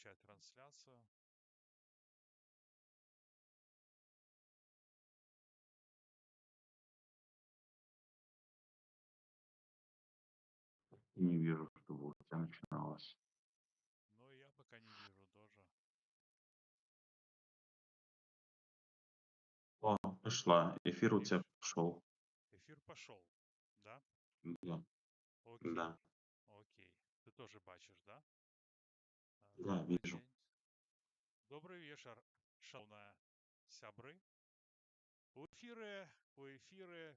начать трансляцию. Не вижу, чтобы у тебя начиналось. Но я пока не вижу тоже. О, пошла. Эфир у тебя Эф- пошел. Эфир пошел, да? Да, Окей, да, окей. Ты тоже бачишь, да? да, Добрый вижу. день. Добрый вечер, шановные сябры. У эфіры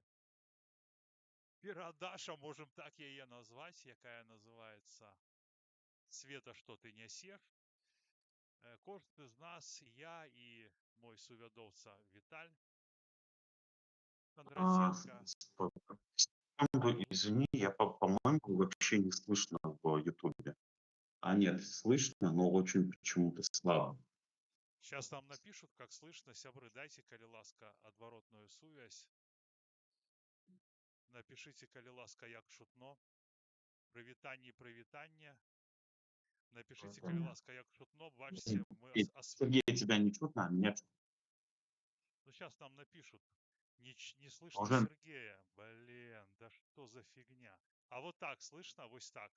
перадача, можем так яе назвать, якая называется «Света, что ты несешь». Кожны з нас, я и мой сувядоўца Віталь А, Кондратенко. извини, по-моему, вообще не слышно в Ютубе. А нет, слышно, но очень почему-то слабо. Сейчас нам напишут, как слышно. Сябры, дайте, коли ласка, отворотную сувязь. Напишите, коли ласка, як шутно. Прывітанне. Напишите, коли ласка, як шутно. Бачите, мы Сергей, тебя не чутно, а меня чутно. Ну, сейчас нам напишут. Не слышно Уже Сергея. Блин, да что за фигня. А вот так слышно? Вот так.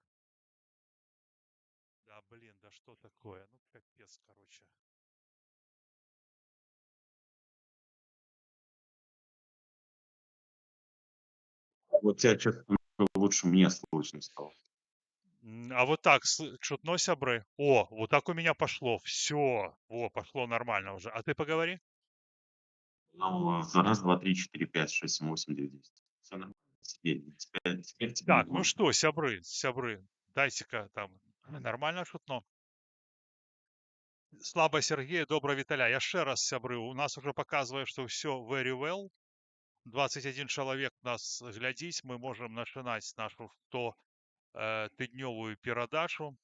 Да, блин, да что такое? Ну, капец, короче. вот тебя что-то лучше мне слышно стало. А вот так, шутно, сябры? О, вот так у меня пошло. Все. О, пошло нормально уже. А ты поговори. Ну, раз, два, три, четыре, пять, шесть, семь, восемь, девять, десять. Все нормально. Теперь тебя Так, ну нормально. что, сябры, дайте-ка там нормально шутно. Слабо Сергея, добра Віталя. Яшчэ раз, сябры, у нас уже показывает, что все very well. 21 человек нас глядзіць, мы можем начинать нашу 100 тыднёвую перадачу.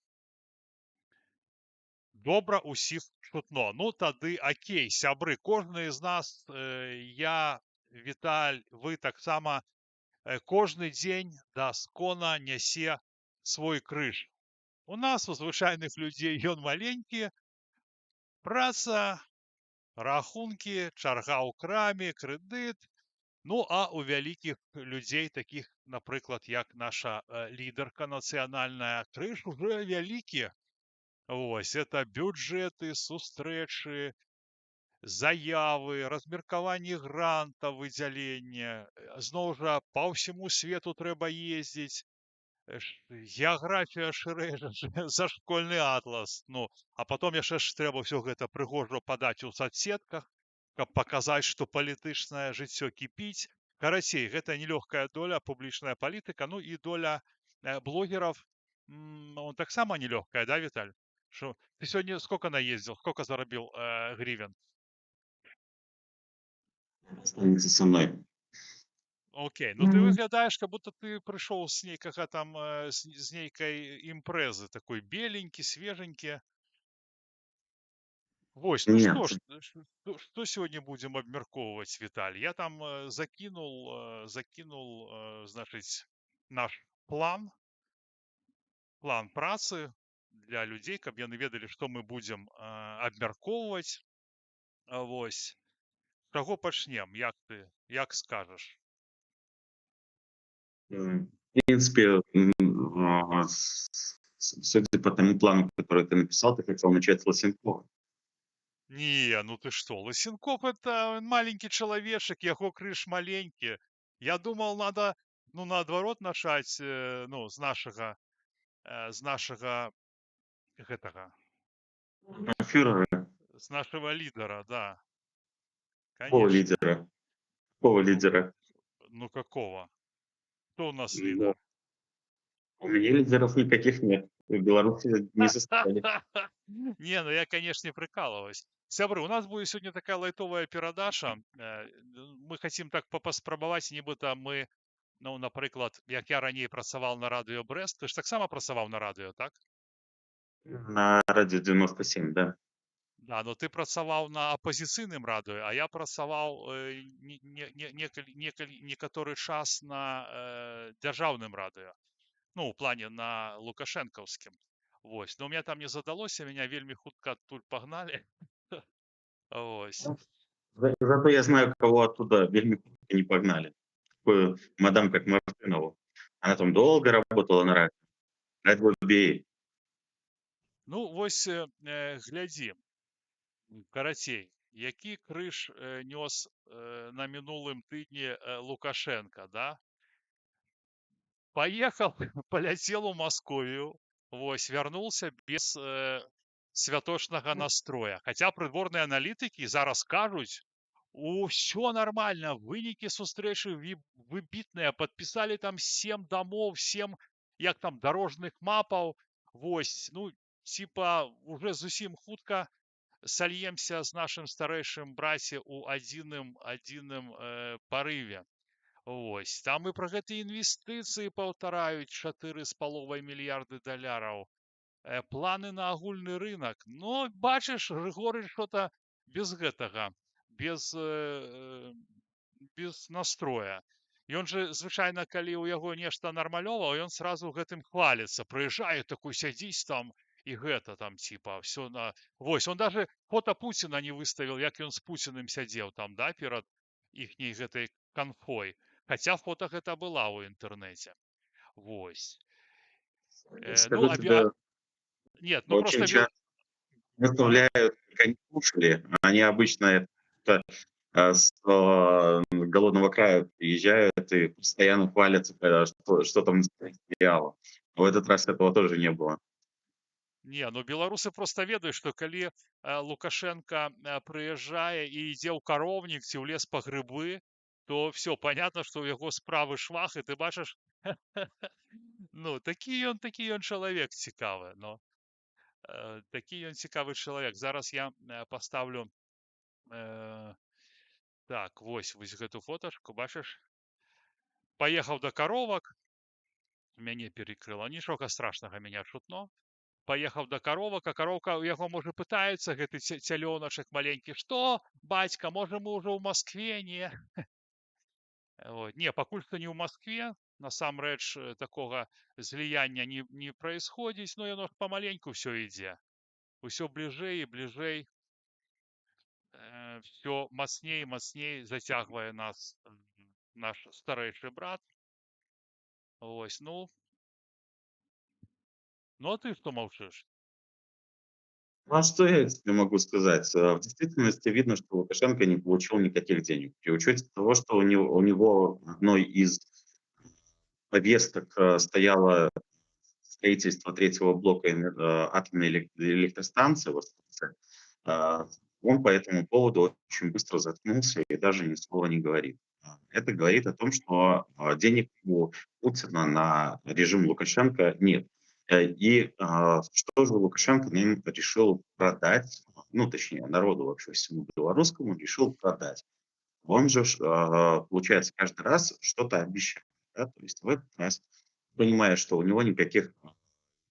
Добра усіх шутно. Ну тады окей, сябры, кожны з нас, я, Віталь, вы таксама, кожны дзень да скона нясе свой крыж. У нас, у звычайных людзей, ён маленькі, праца, рахункі, чарга ў краме, крэдыт. Ну, а у вялікіх людзей, такіх, напрыклад, як наша лідарка нацыянальная, крыж уже вялікі. Вось, это бюджэты, сустрэчы, заявы, размеркаванне гранта, выдзялення. Зноў жа, па ўсяму свету трэба ездзіць. Геаграфія шырэй за школьны атлас. Ну, а потом яшчэ ж трэба ўсё гэта прыгожа падаць у соцсетках, каб паказаць, што палітычнае жыццё кіпіць. Карацей, гэта нелёгкая доля, публічная палітыка, ну і доля блогеров, он таксама нелёгкая, да, Віталь? Шо, ты сегодня сколько наездил, сколько заробил гривен? Останется со мной. Окей, ну ты выглядаешь, как будто ты пришел с нейкага там, с нейкай імпрэзы, такой беленький, свеженький. Вось, ну Нет, что ж, что сегодня будем обмяркоўваць, Виталий? Я там закинул, значит, наш план працы для людзей, каб яны ведалі, што мы будзем абмяркоўваць. Вось. З каго пачнем? Як скажаш? в принципе, судя по тому плану, который ты написал, ты хотел начать с Лысенкова. Не, ну ты что, Лысенков это маленький человечек, яго крыж маленькі. Я думал, надо, ну, наадварот начать, ну, з нашага гэтага, Фюрера, з нашего лидера, да, какого конечно. лидера? Какого Ну, лидера? ну какого? Кто у нас Ну, лидер? у меня лидеров никаких нет. В Беларуси не состояли. Не, ну я, конечно, не прикалываюсь. Сябры, у нас будет сегодня такая лайтовая перадача. Мы хотим так паспрабаваць, нібыта мы, ну, напрыклад, як я раней працаваў на радыё Брэст, ты ж таксама працаваў на радыё, так? На радио 97, да. Да, но ты працаваў на апазіцыйным радыё, а я працаваў некаторы час на дзяржаўным радыё. Ну, у плане на лукашэнкаўскім. Вось. Но у меня там не задалося, меня вельмі хутка адтуль пагналі. Вось. Зато я знаю, кого оттуда вельми не погнали. Такую мадам, как Мартынову. Она там долго работала на радио. Радио BA. Ну, вось глядзі. Карацей, які крыж нёс на мінулым тыдні Лукашенко, да? Поехал, полетел у Московию, вось, вернулся без святочнага настроя. Хотя прыдворныя аналітыкі зараз кажуць, все нормально, вынікі сустрэчы выбітныя, подписали там 7 домов, 7, як там, дорожных мапаў, вось, ну, типа, уже зусім хутка сольемся з нашим старэйшым браце у адзіным парыве. Ось, там і пра гэтыя інвестыцыі паўтараюць 4,5 мільярды даляраў. Планы на агульны рынок. Но бачыш, Григорыч что-то без гэтага, без, без настроя. Ён же, звычайна, калі ў яго нешта нармалёва, ён сразу гэтым хваліцца. Прыязджае такой, сядзіць там, і гэта там, типа, все на... Вось, он даже фото Пуціна не выставіл, як ён з Пуціным сядзеў там, да, перад іхняй гэтай канфой. Хаця фото гэта была ў інтэрнэце. Вось. Ну, Скажу тебе, нет, ну очень просто... часто выставляют, как они кушали. Они обычно это, с голодного края приезжают и постоянно хвалятся, что там стояло. В этот раз этого тоже не было. Не, ну беларусы просто ведаюць, што калі Лукашенко прыязджае і ідзе ў кароўнік ці ў лес па грыбы, то все понятно, што ў яго справы швах, і ты бачыш, ну такі ён чалавек цікавы, но такі ён цікавы чалавек. Зараз я паставлю так, вось гэту фоташку, бачыш, паехаў да каровак, мяне перекрыла, нічога страшнага, меня чутно. Поехаў да каровак, а кароўка ў яго можа пытаецца, гэты цялёначак маленькі, што, бацька, можа мы ўжо ў Маскве, не? Вот. Не, пакуль што не ў Маскве, насамрэч такога зліяння не праисходзіць, но яно ж памаленьку ўсё ідзе. Усё бліжэй і бліжэй, все мацней і мацней зацягвае нас наш старэйшы брат. Ось, ну а ты што маўчыш? Ну, а что я тебе могу сказать? В действительности видно, что Лукашенко не получил никаких денег. При учете того, что у него одной из повесток стояло строительство третьего блока атомной электростанции в Островце, он по этому поводу очень быстро заткнулся и даже ни слова не говорит. Это говорит о том, что денег у Путина на режим Лукашенко нет. И что же Лукашенко нам решил продать, ну, точнее, народу вообще всему белорусскому решил продать. Он же, получается, каждый раз что-то обещает. Да? То есть в этот раз, понимая, что у него никаких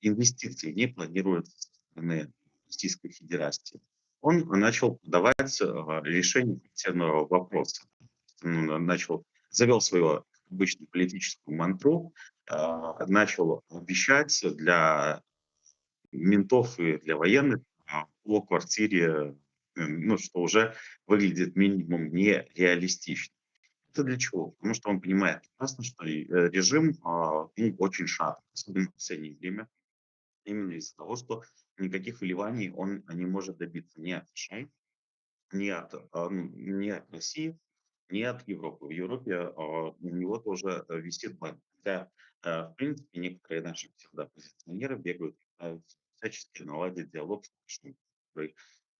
инвестиций не планируется со стороны Российской Федерации, он начал давать решение конкретного вопроса. Он завел свою обычную политическую мантру, начал обещать для ментов и для военных по квартире, ну, что уже выглядит минимум нереалистично. Это для чего? Потому что он понимает прекрасно, что режим ну, очень шаток, особенно в последнее время, именно из-за того, что никаких вливаний он не может добиться ни от США, ни от России, ни от Европы. В Европе у него тоже висит бан. Хотя, в принципе, некоторые наши псевдооппозиционеры бегают, пытаются всячески наладить диалог с Лукашенко,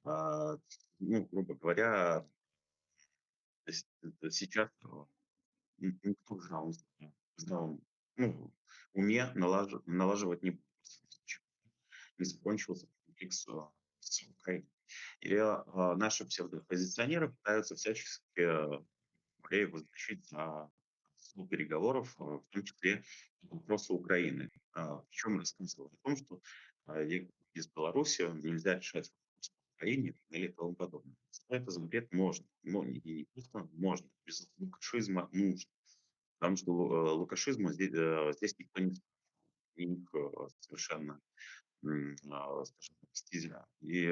который, ну, грубо говоря, сейчас никто в здравом ну, уме налаживать не будет. Не закончился конфликт с Украиной. И наши псевдооппозиционеры пытаются всячески Корею возвращать за стол переговоров, в том числе по вопросу Украины. Причем рассказывал о том, что из Беларуси нельзя решать вопрос по Украине или тому подобное. Это запрет можно, но не просто можно, без лукашизма нужно. Потому что лукашизму здесь никто не совершенно скажем так, стиля. И,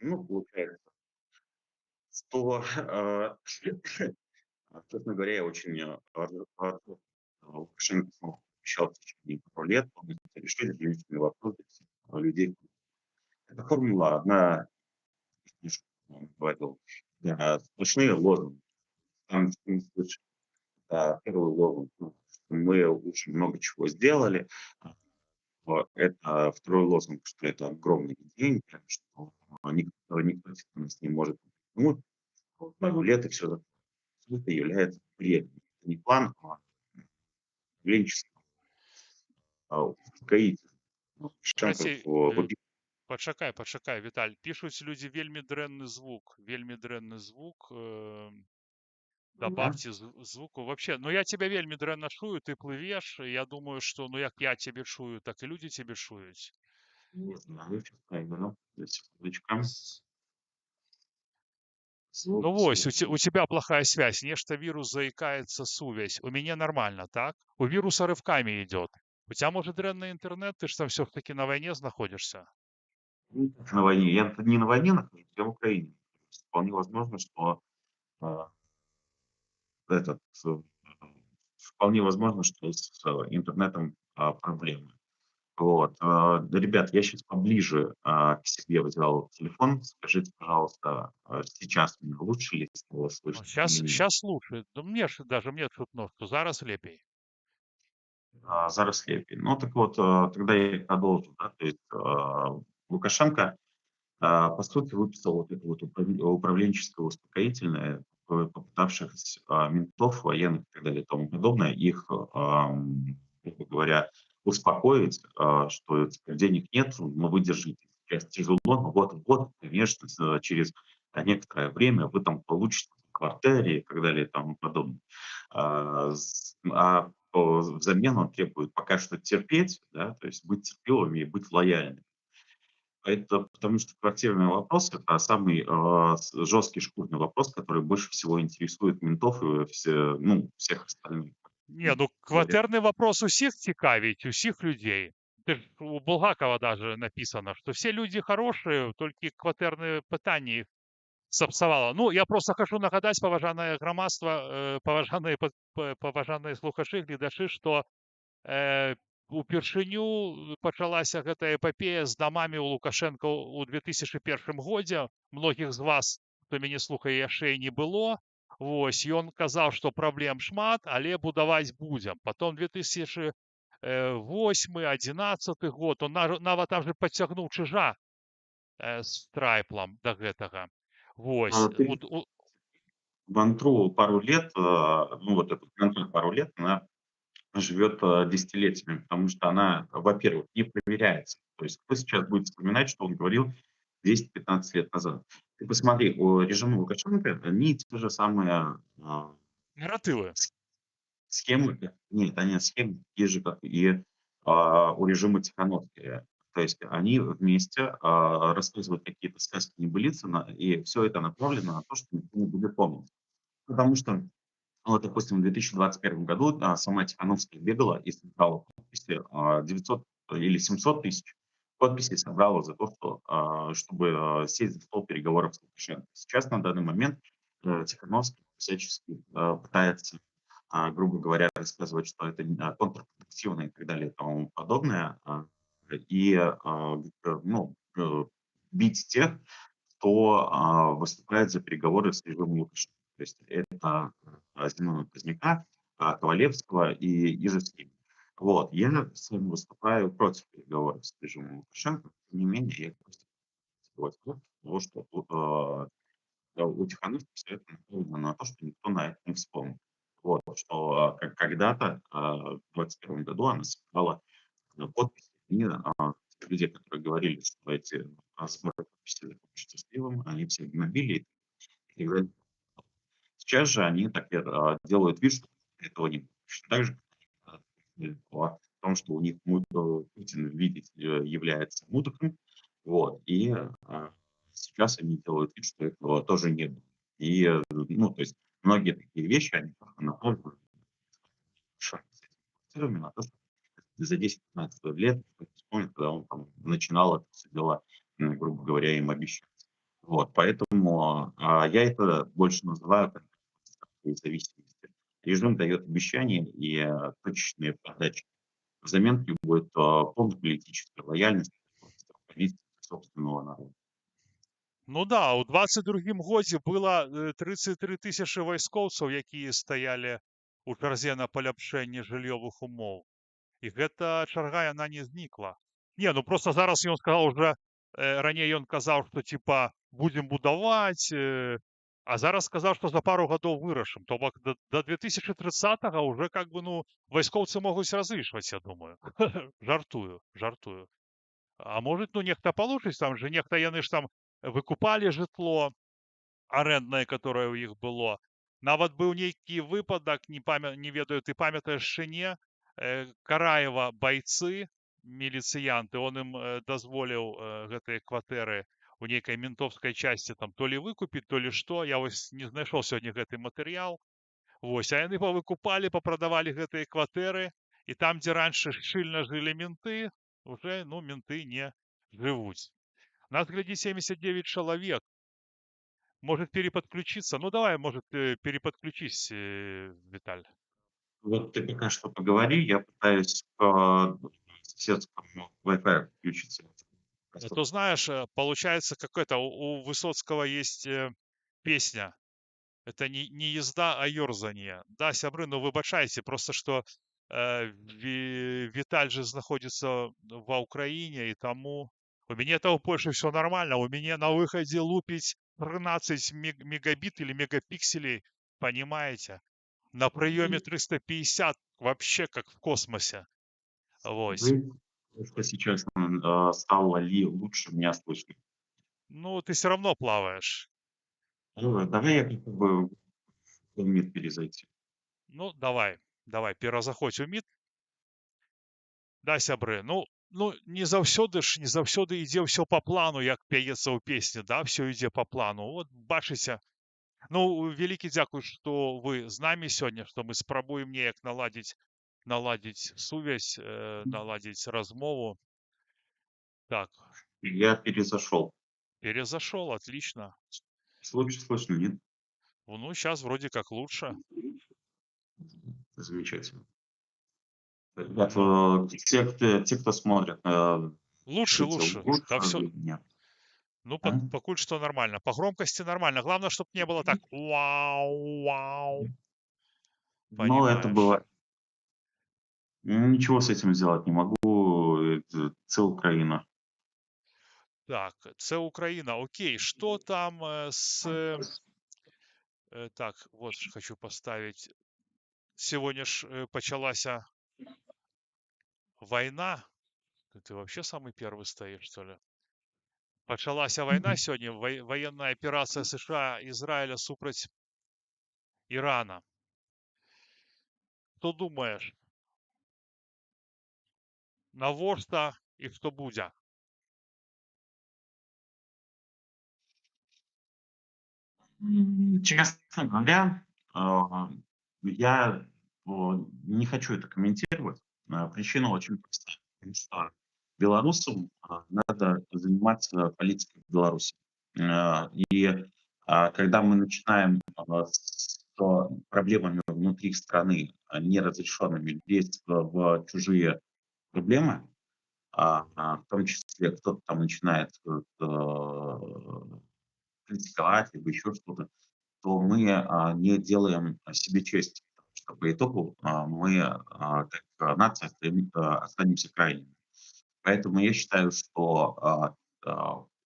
ну, получается, что, честно говоря, я очень рад, Лукашенко смог обещал в течение пару лет полностью решить длительный вопрос для всех людей. Эта формула одна, из, он говорил, сплошные лозунги. Там не слышно. Первый лозунг, ну, что мы очень много чего сделали. Это второй лозунг, что это огромные деньги, что никто нас не может ну, пару лет и все это является бредом. Это не план, а управленческий, устроитель. Шенков Карацей, вопи- пачакай, Віталь. Пішуць людзі вельмі дрэнны звук. Да, Добавьте звуку. Вообще, ну я тебя вельмі дрэнна чую, ты плывешь. Я думаю, что ну як я тебе чую, так и люди тебе чуюць. не знаю, сейчас найду. Секундочку. С- Ну Звук, вось, звук. у тебя плохая связь, нечто вирус заикается сувязь. У меня нормально, так? У вируса рывками идет. У тебя может дрянный интернет, ты же там все-таки на войне находишься. На войне. Я не на войне нахожусь, я в Украине. Вполне возможно, что а, этот, вполне возможно, что с интернетом проблемы. Вот. Да, ребят, я сейчас поближе к себе взял телефон. Скажите, пожалуйста, сейчас мне лучше ли стало Ну, слышно сейчас, или нет? сейчас слушай. Да мне ж, даже мне чутно, что зараз лепей. Зараз лепей. Ну, так вот, тогда я продолжу. Да? То есть Лукашенко, по сути, выписал вот это вот управленческое успокоительное, попытавшихся ментов, военных и так далее и тому подобное, их, грубо говоря, успокоить, что теперь денег нет, но вы держите. Сейчас тяжело, но вот, конечно, через некоторое время вы там получите квартиры и так далее и тому подобное. Взамен он требует пока что терпеть, да, то есть быть терпеливыми и быть лояльными. Это потому что квартирный вопрос — это самый, жесткий шкурный вопрос, который больше всего интересует ментов и ну, всех остальных. Не, ну Говоря, квартирный вопрос усіх цікавить, усіх людей. Ты ж у Булгакова даже написано, что все люди хорошие, только кватэрныя пытанні іх сапсавала. Ну, я просто хочу нагадаць, паважанае грамадства, паважаныя слухачы, гледачы, што упершыню пачалася гэтая эпапея з дамамі ў Лукашэнка ў 2001 годзе. Многіх з вас, хто мяне слухае, яшчэ і не было. Вось, ён казаў, што праблем шмат, але будаваць будзем. Потом 2008-11 год, он нават там же падцягнуў чыжа з трайплам да гэтага. Вось. ты Вантру пару лет, ну, вот эту Вантру пару лет, она живет десятилетиями, потому что она, во-первых, не проверяется. То есть кто сейчас будет вспоминать, что он говорил 10-15 лет назад? Ты посмотри, у режима Лукашенко они те же самые Наратывы. схемы, нет, они схемы такие же, как и у режима Тихановского. То есть они вместе рассказывают какие-то сказки небылицы, и все это направлено на то, что никто не будет помнить. Потому что, ну, вот, допустим, в 2021 году сама Тихановская бегала и собрала подписи, 900 или 700 тысяч подписей собрала за то, что, чтобы сесть за стол переговоров с Лукашенко. Сейчас, на данный момент, Тихановский всячески пытается, грубо говоря, рассказывать, что это контрпродуктивно и так далее и тому подобное, и ну, бить тех, кто выступает за переговоры с режимом Лукашенко. То есть это Зиновия Поздняка, Ковалевского и же с ними. Вот. Я сам выступаю против переговоров с режимом Лукашенко. Тем не менее, я просто против того, что у Тихановского все это направлено на то, что никто на это не вспомнит. Вот. Что когда-то в 2021 году она собрала подписи, и те люди, которые говорили, что эти сборы подписей закончатся сливом, они все гнобили. И сейчас же они так делают вид, что этого не будет. Точно так же, как о том, что у них Путин, видите, является мудаком. Вот. И сейчас они делают вид, что этого тоже не было. И, ну, то есть многие такие вещи, они просто направлены на то, за 10-15 лет, вспомнит, когда он там начинал это всё дело, грубо говоря, им обещать. Вот, поэтому, я это больше называю как зависимости. Режим дает обещания и, точечные подачи. Взамен требует, полной политической лояльности собственного народа. Ну да, у 22 годзе было 33 тысячи вайскоўцаў, якія стаялі ў чарзе на паляпшэнне жыллёвых умоў. І гэта чарга яна не знікла. Не, ну просто зараз ён сказаў уже, раней ён казаў, што типа будзем будаваць, а зараз сказаў, што за пару гадоў вырашым. То бок да 2030 уже как бы, ну, вайскоўцы могуць разлічваць, я думаю. Жартую, жартую. А может, ну, нехта получыць, там же нехта яны ж там выкупалі жытло арэнднае, которое ў іх было. Нават быў нейкі выпадак, не ведаю, ты памятаеш ці не, Караева бойцы, міліцыянты, он ім дазволіў гэтыя кватэры у нейкай ментовскай часці там то ли выкупіць, то ли што. Я вось не знайшоў сёння гэты матэрыял. Вось, а яны павыкупалі, папрадавалі гэтыя кватэры, і там, дзе раньше шчыльна жылі менты, уже, ну, менты не жывуць. Нас, гляди, 79 человек. Может переподключиться? Ну, давай, может, переподключись, Виталь. Вот ты пока что поговори, я пытаюсь по соседскому Wi-Fi включиться. А то, знаешь, получается, как это, у Высоцкого есть песня. Это не езда, а ерзание. Да, сябры, ну, выбачайте, просто что Виталь же находится в Украине, и тому... У меня это в Польше все нормально. У меня на выходе лупить 13 мегабит или мегапикселей, понимаете? На приеме 350, вообще как в космосе. Вот. Что сейчас стало ли лучше меня слышно? Ну, ты все равно плаваешь. Давай я как бы в мир перезайти. Ну, давай, перазаходь у мид. Да, сябры, ну не заўсёды ідзе ўсё по плану, як пяецца ў песні, да, все ідзе по плану. Вот бачыце. Ну, вялікі дзякуй, што вы з намі сёння, што мы спрабуем неяк наладзіць сувязь, наладзіць размову. Так, Я перезашел. перезашел, отлично. Лучше слышно, нет? Ну, сейчас вроде как лучше. Замечательно. Ребят, Ну, те, кто смотрит, лучше, пишите, лучше. лучше Да все, или нет. ну, А? покуль что нормально. По громкости нормально. Главное, чтобы не было так вау, вау. Но это Понимаешь. было... Ничего с этим сделать не могу. Це Украина. Так, це Украина. Окей, что там так, вот хочу поставить. Сегодня ж почалася война. Ты вообще самый первый стоишь, что ли? Пачалася война сегодня, военная операция США, Израиля супраць Ирана. Что думаешь? Навошта и что будзе? Честно говоря, я не хочу это комментировать. Причина очень простая. Потому что белорусам надо заниматься политикой в Беларуси. Когда мы начинаем с проблемами внутри страны, неразрешенными, лезть в чужие проблемы, в том числе кто-то там начинает критиковать, либо еще что-то, то мы не делаем себе честь. Потому что по итогу мы как нация останемся крайними. Поэтому я считаю, что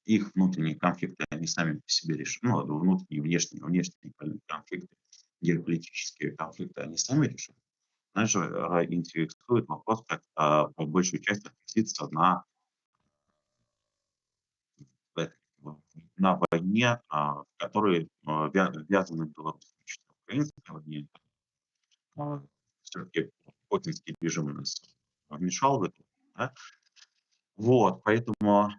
их внутренние конфликты, они сами по себе решат. Ну, внутренние, внешние конфликты, геополитические конфликты, они сами решат. Нас же интересует вопрос, как по большей части относиться на войне, в которой ввязаны Беларусь. Украинской войне. Все-таки путинский режим нас вмешал в это. Да? Вот, поэтому,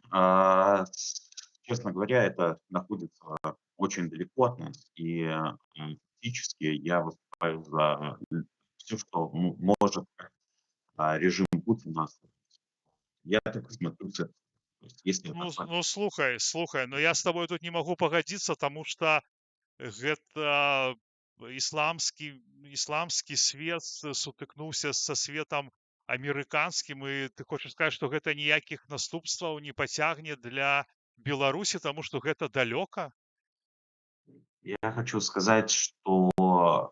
честно говоря, это находится очень далеко от нас. И фактически я выступаю за все, что может режим Путин нас. Я так смотрю с этого. То есть если это Ну, факт. ну слухай, но я с тобой тут не могу погодиться, тому что гэта ісламскі свет сутыкнуўся са светам амерыканскім, і ты хочаш сказаць, што гэта ніякіх наступстваў не пацягне для Беларусі, таму што гэта далёка? Я хочу сказать, что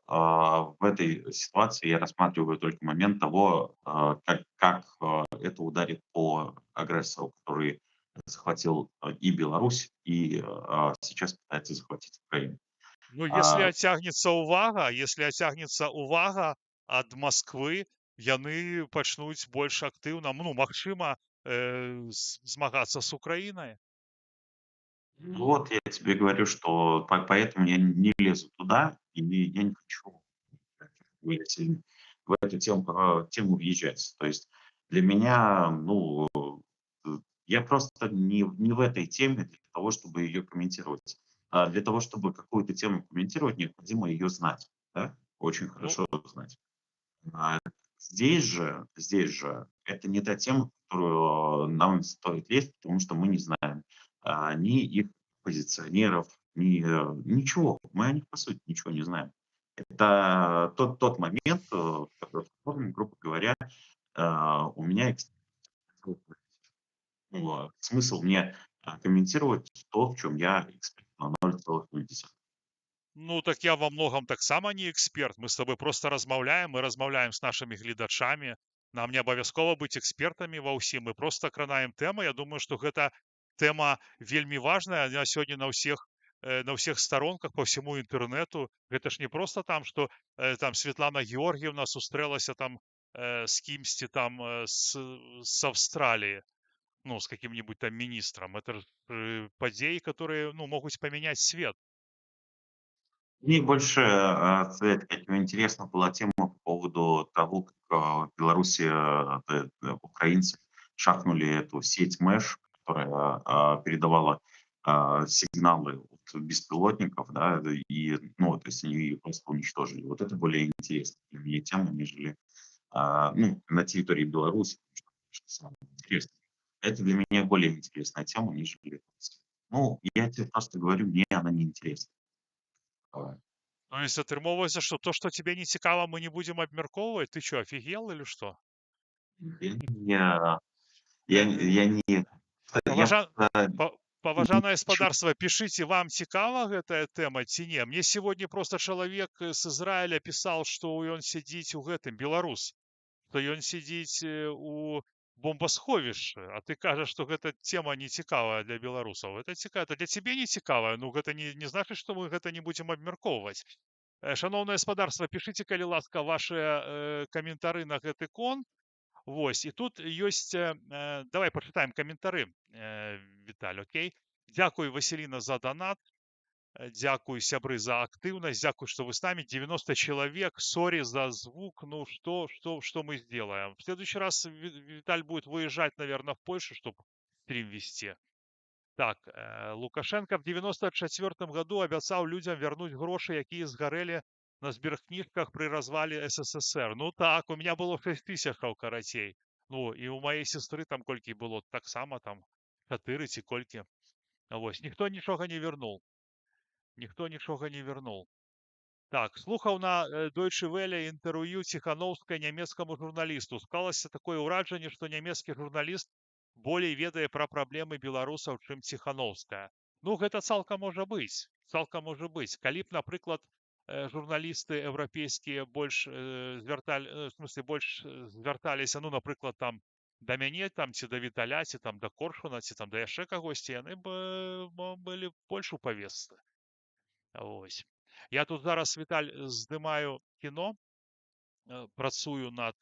в этой ситуации я рассматриваю только момент того, как это ударит по агрессору, который захватил и Беларусь, и сейчас пытается захватить Украину. Ну, если А, ацягнецца ўвага ад Масквы, яны пачнуць больш актыўна, ну, магчыма, змагацца з Украінай. вот я тебе говорю, что поэтому я не лезу туда, и я не хочу сильно в эту тему въезжать. То есть для меня, ну, я просто не в этой теме для того, чтобы ее комментировать. А для того, чтобы какую-то тему комментировать, необходимо ее знать, да? Очень Ну, хорошо знать. А здесь же это не та тема, в которую нам стоит лезть, потому что мы не знаем ни их позиционеров, ничего. Мы о них, по сути, ничего не знаем. Это тот момент, в котором, грубо говоря, у меня смысл мне комментировать то, в чем я эксперт на 0,0. ну, так я во многом таксама не эксперт. Мы с тобой просто размаўляем, мы размаўляем з нашымі гледачамі. Нам не абавязкова быць экспертамі ва ўсім. Мы просто кранаем тэмы. Я думаю, што гэта тэма вельмі важная. Яна сёння на ўсіх старонках по всему інтэрнэту. Гэта ж не просто там, што там Светлана Георгіевна сустрэлася там з кімсьці там з Австраліі, ну, с каким-нибудь там министром. Это падзеі, которые, ну, могуць памяняць свет. Мне больше, сказать, как интересна была тема по поводу того, как в Беларуси украинцы шахнули эту сеть Мэш, которая передавала сигналы от беспилотников, да, и, ну, то есть они ее просто уничтожили. Вот это более интересная для меня тема, нежели ну, на территории Беларуси, что самое интересное. Это для меня более интересная тема, нежели... Ну, я тебе просто говорю, мне она не интересна. То есть атрымоўваецца, што то, што тебе не цікава, мы не будзем абмяркоўваць? Ты что, офигел или что? Я я не я Паважа... не Паважанае хочу. спадарства, пішыце, вам цікава гэтая тэма ці не? Мне сегодня просто чалавек з Ізраіля пісаў, што ён сядзіць у гэтым, беларус, што ён сядзіць у бомбасховішчы, а ты кажаш, што гэта тема не цікавая для беларусаў. Это цікава, это для цябе не цікавая, ну гэта не значыць, што мы гэта не будзем абмяркоўваць. Шаноўнае спадарства, пішыце, калі ласка, ваши каментары на гэты конт. Вось, і тут ёсць, давай пачытаем каментары, Віталь, окей? Дзякуй, Васіліна, за донат. Дзякуй, сябры, за актыўнасць. Дзякуй, что вы с нами. 90 человек. Сори за звук. Ну, что мы сделаем? В следующий раз Виталь будет выезжать, наверное, в Польшу, чтобы стрим вести. Так, Лукашенко в 94 году обяцаў людям вернуть грошы, якія згарэлі на сберкніжках при развале СССР. Ну так, у меня было 6 тысячаў карацей. Ну, і у моей сестры там колькі было, таксама там 4 ці колькі. Вось, ніхто нічога не вернул. Ніхто нічога не вернул. Так, слухаў на Deutsche Welle інтэрв'ю Ціханаўскай нямецкаму журналісту. Склалася такое ўражанне, што нямецкі журналіст болей ведае пра праблемы беларусаў, чым Ціханаўская. Ну, гэта цалкам можа быць. Цалкам можа быць. Калі б, напрыклад, журналісты еўрапейскія больш в смысле, больш звярталіся, ну, напрыклад, там да мяне там ці да Віталя, ці там да Коршуна, ці там да яшчэ кагосьці, яны б былі больш у павестцы. Ось. Я тут зараз, Віталь, здымаю кіно, працую над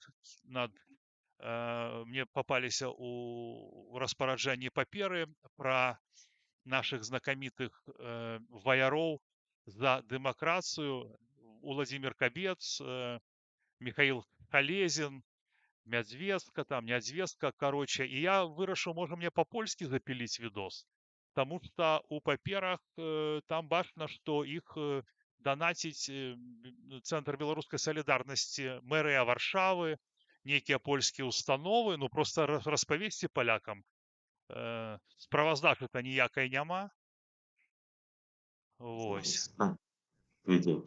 мне попаліся у распараджэнні паперы пра наших знакамітых ваяроў за дэмакрацыю. Уладзімир Кабец, Михаил Халезін, Мядзвестка, там, Нядзвестка, короче. І я вырашыў, можа мне па-польскі запіліць відос. Таму што у паперах там бачна, што іх данаціць Цэнтр беларускай салідарнасці, мэрыя Варшавы, нейкія польскія установы, ну просто распавесці палякам, справаздачы-то ніякай няма. Вось. Да, видел.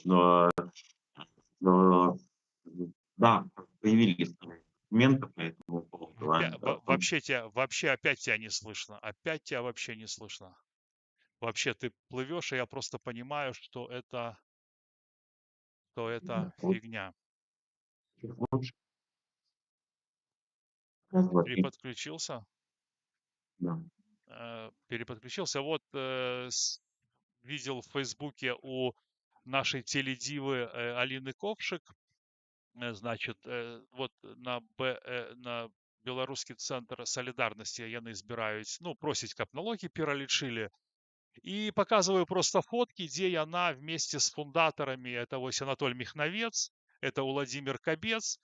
Но, да, появились документы по этому поводу. Вообще опять тебя не слышно. Опять тебя вообще не слышно. Вообще ты плывешь, и я просто понимаю, что это Вот, фигня. чуть лучше. Раз, два, три. Переподключился? Да. Переподключился. Вот видел в Фейсбуке у нашей теледивы Алины Ковшик, значит, вот на беларускі цэнтр салідарнасці яны збіраюць, ну, просіць, каб налогі пералічылі. И показываю просто фотки, где яна вместе с фундаторами, это вось Анатоль Михновец, это Владимир Кабец,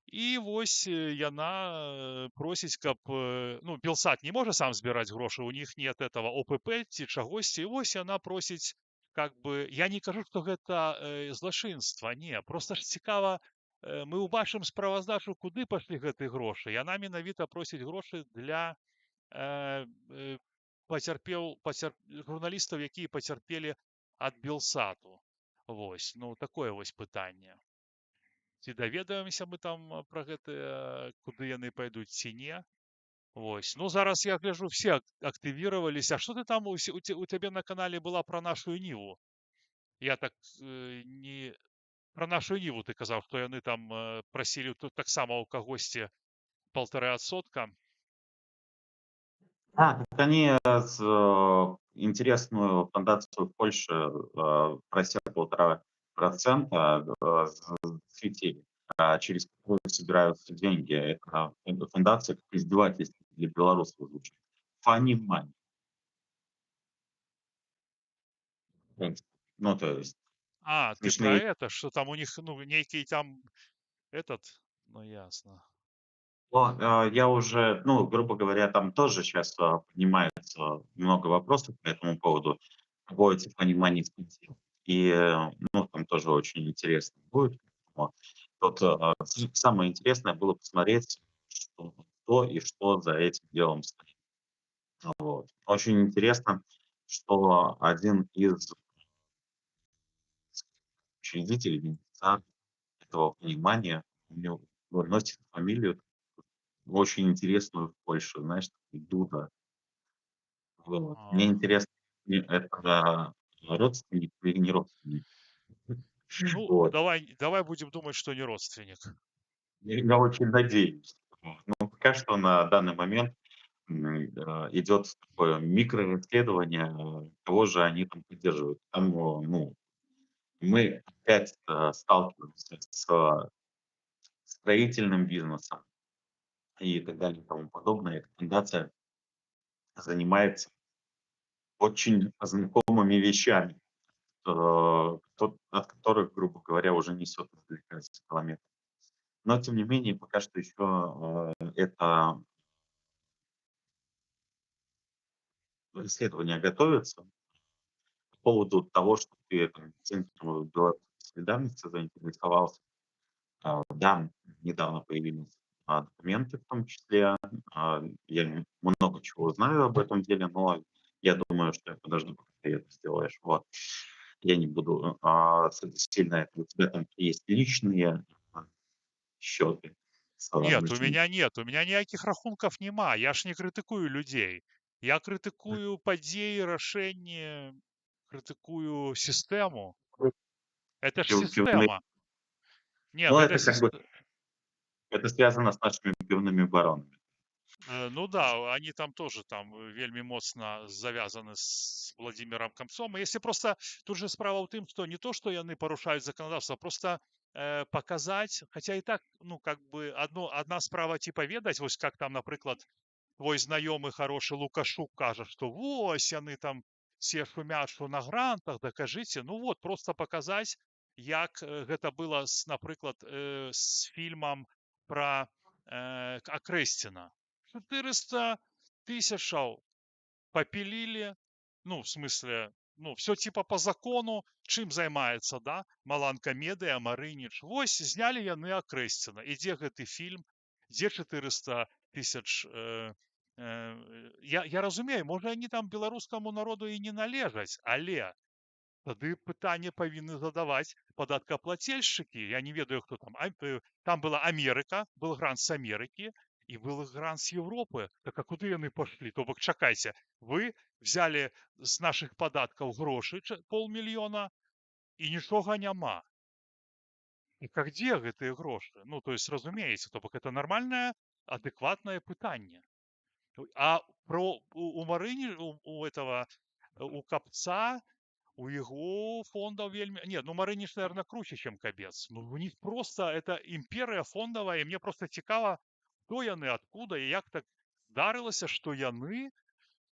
и вось яна просіць, каб, ну, Белсат не можа сам збіраць грошы, у них нет этого ОПП ці чагосьці, і вось яна просіць, как бы, я не кажу, што гэта злачынства, не, просто ж цікава, мы ўбачым справаздачу, куды пашлі гэты грошы. Яна менавіта просіць грошы для журналістаў, якія пацярпелі ад Белсату. Вось, ну, такое вось пытанне. Ці даведаемся мы там пра гэтыя, куды яны пойдуць ці не. Вось. Ну, зараз я гляжу, все актывировались. А что ты там у тебе на канале была про нашу Ниву? Я так не... Про нашу Ниву ты казаў, што яны там просілі тут таксама у кагосьці 1,5%. Так они интересную фондацию в Польше просят 1,5% засветили, через которую собираются деньги. Это фондация как издевательство для белорусов звучит. Funny money. Ну, то есть Ты про смешные. это, что там у них, ну, некий там этот, ну, ясно. Я уже, ну, грубо говоря, там тоже сейчас поднимается много вопросов по этому поводу, проводится понимание статьи. И, ну, там тоже очень интересно будет. Вот. Тут самое интересное было посмотреть, кто и что за этим делом стоит. Вот. Очень интересно, что один из учредителей, бенефициаров этого понимания, у него носит фамилию очень интересную в Польше, знаешь, Дуда. Вот. Мне А, интересно, это родственник или не родственник? Ну, Вот. давай будем думать, что не родственник. Я очень надеюсь. Вот. Но пока что на данный момент идет такое микрорасследование, кого же они там поддерживают. Там, ну, мы опять сталкиваемся с строительным бизнесом и так далее и тому подобное. Эта фундация занимается очень знакомыми вещами, от которых, грубо говоря, уже несет издалека километров. Но, тем не менее, пока что еще это исследование готовится. По поводу того, что ты там, Центром белорусской солидарности заинтересовался. Да, недавно появились документы в том числе. Я много чего знаю об этом деле, но я думаю, что я подожду, пока ты это сделаешь. Вот. Я не буду сильно это. У тебя там есть личные счеты с Нет, у различными. меня нет, у меня ніякіх рахунков нема. Я ж не критикую людей. Я критикую падзеі, рашэнні, критикую сістэму. Это ж Пивные. система. Не, Но гэта это как бы это связано с нашими пивными баронами. Ну да, они там тоже там вельмі моцна завязаны с Владимиром Комцом. Если просто тут же справа ў тым, что не то, что яны парушаюць законодаўства, просто показать, хотя и так, ну, как бы одна справа типа ведаць, вось как там, напрыклад, твой знаёмы хороший Лукашук кажа, что вось яны там все шумят, что на грантах, дакажыце. Ну вот, просто показать, як гэта было, напрыклад, с фильмом про Акрэсціна. 400 тысячаў попилили, ну, в смысле, ну, все типа по закону, чым займаецца, да, Маланка Медыя, Марыніч. Вось, знялі яны Акрэсціна. І дзе гэты фільм? дзе 400 тысяч я разумею, можа они там беларускаму народу і не належаць, але тады пытанне павінны задаваць падаткаплацельшчыкі. Я не ведаю, хто там. Там была Амерыка, был грант с Амерыкі і был грант з Европы. Так а куды яны пашлі? То бок чакайце, вы взяли з наших падаткаў грошы 500 000 і нічога няма. І как где гэтыя грошы? Ну, то есть, разумееце, то бок это нормальнае, адэкватнае пытанне. А про у Марыні, у этого, у Капца, у яго фондаў вельмі... Не, ну Марыніч, наверное, круче, чем Кабец. Ну, у них просто это імперыя фондавая, і мне просто цікава, хто яны, адкуда і як так здарылася, што яны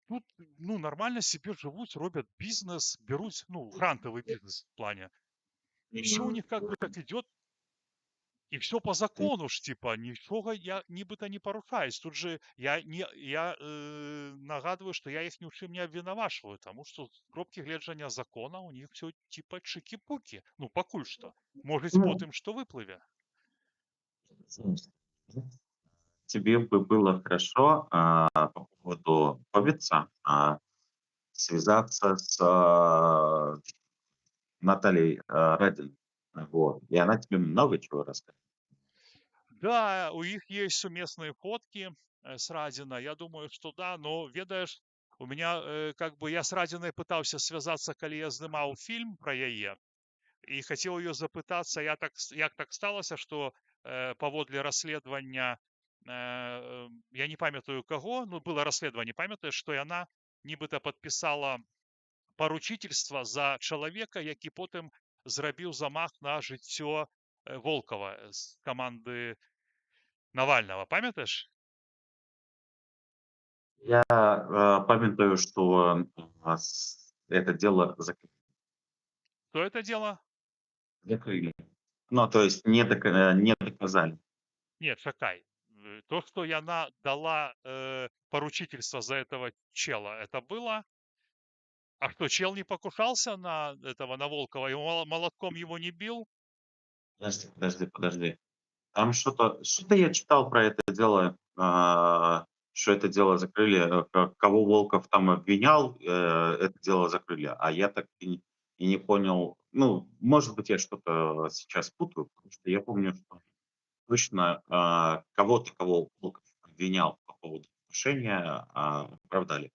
тут, ну, нормально себе живут, робят бизнес, берут, ну, грантовый бизнес в плане. И все у них как бы так идет, и все по закону ж, типа, нічога я нібыта не парушаюсь. Тут же я нагадываю, что я их ни ў чым не абвінавачваю, тому что з кропкі гледжання закона у них все типа чики-пуки. Ну, пакуль что. Может, Ну, потым что выплыве. тебе бы было хорошо по поводу Ковица связаться с Натальей Радиной. Вот. И она тебе много чего расскажет. Да, у іх есть сумесныя фотки с Радина. Я думаю, что да, но ведаешь, у меня как бы я с Радиной пытался связаться, калі я здымаў фільм про яе, і хацеў ее запытацца, як так сталася, что паводле расследавання, я не памятаю каго, ну было расследаванне, памятаеш, што яна нібыта подпісала паручительства за чалавека, які потым зрабіў замах на жыццё Волкова з каманды Навального, памятаешь? Я памятаю, что это дело Что это дело? закрыли. Ну, то есть не доказали. Нет, чакай. То, что яна дала поручительство за этого чела, это было? А что, чел не покушался на этого, на Волкова, и молотком его не бил? Подожди. Там что-то я читал про это дело, что это дело закрыли, кого Волков там обвинял, это дело закрыли. А я так и не понял. Ну, может быть, я что-то сейчас путаю, потому что я помню, что точно кого-то, кого Волков обвинял по поводу покушения, оправдали.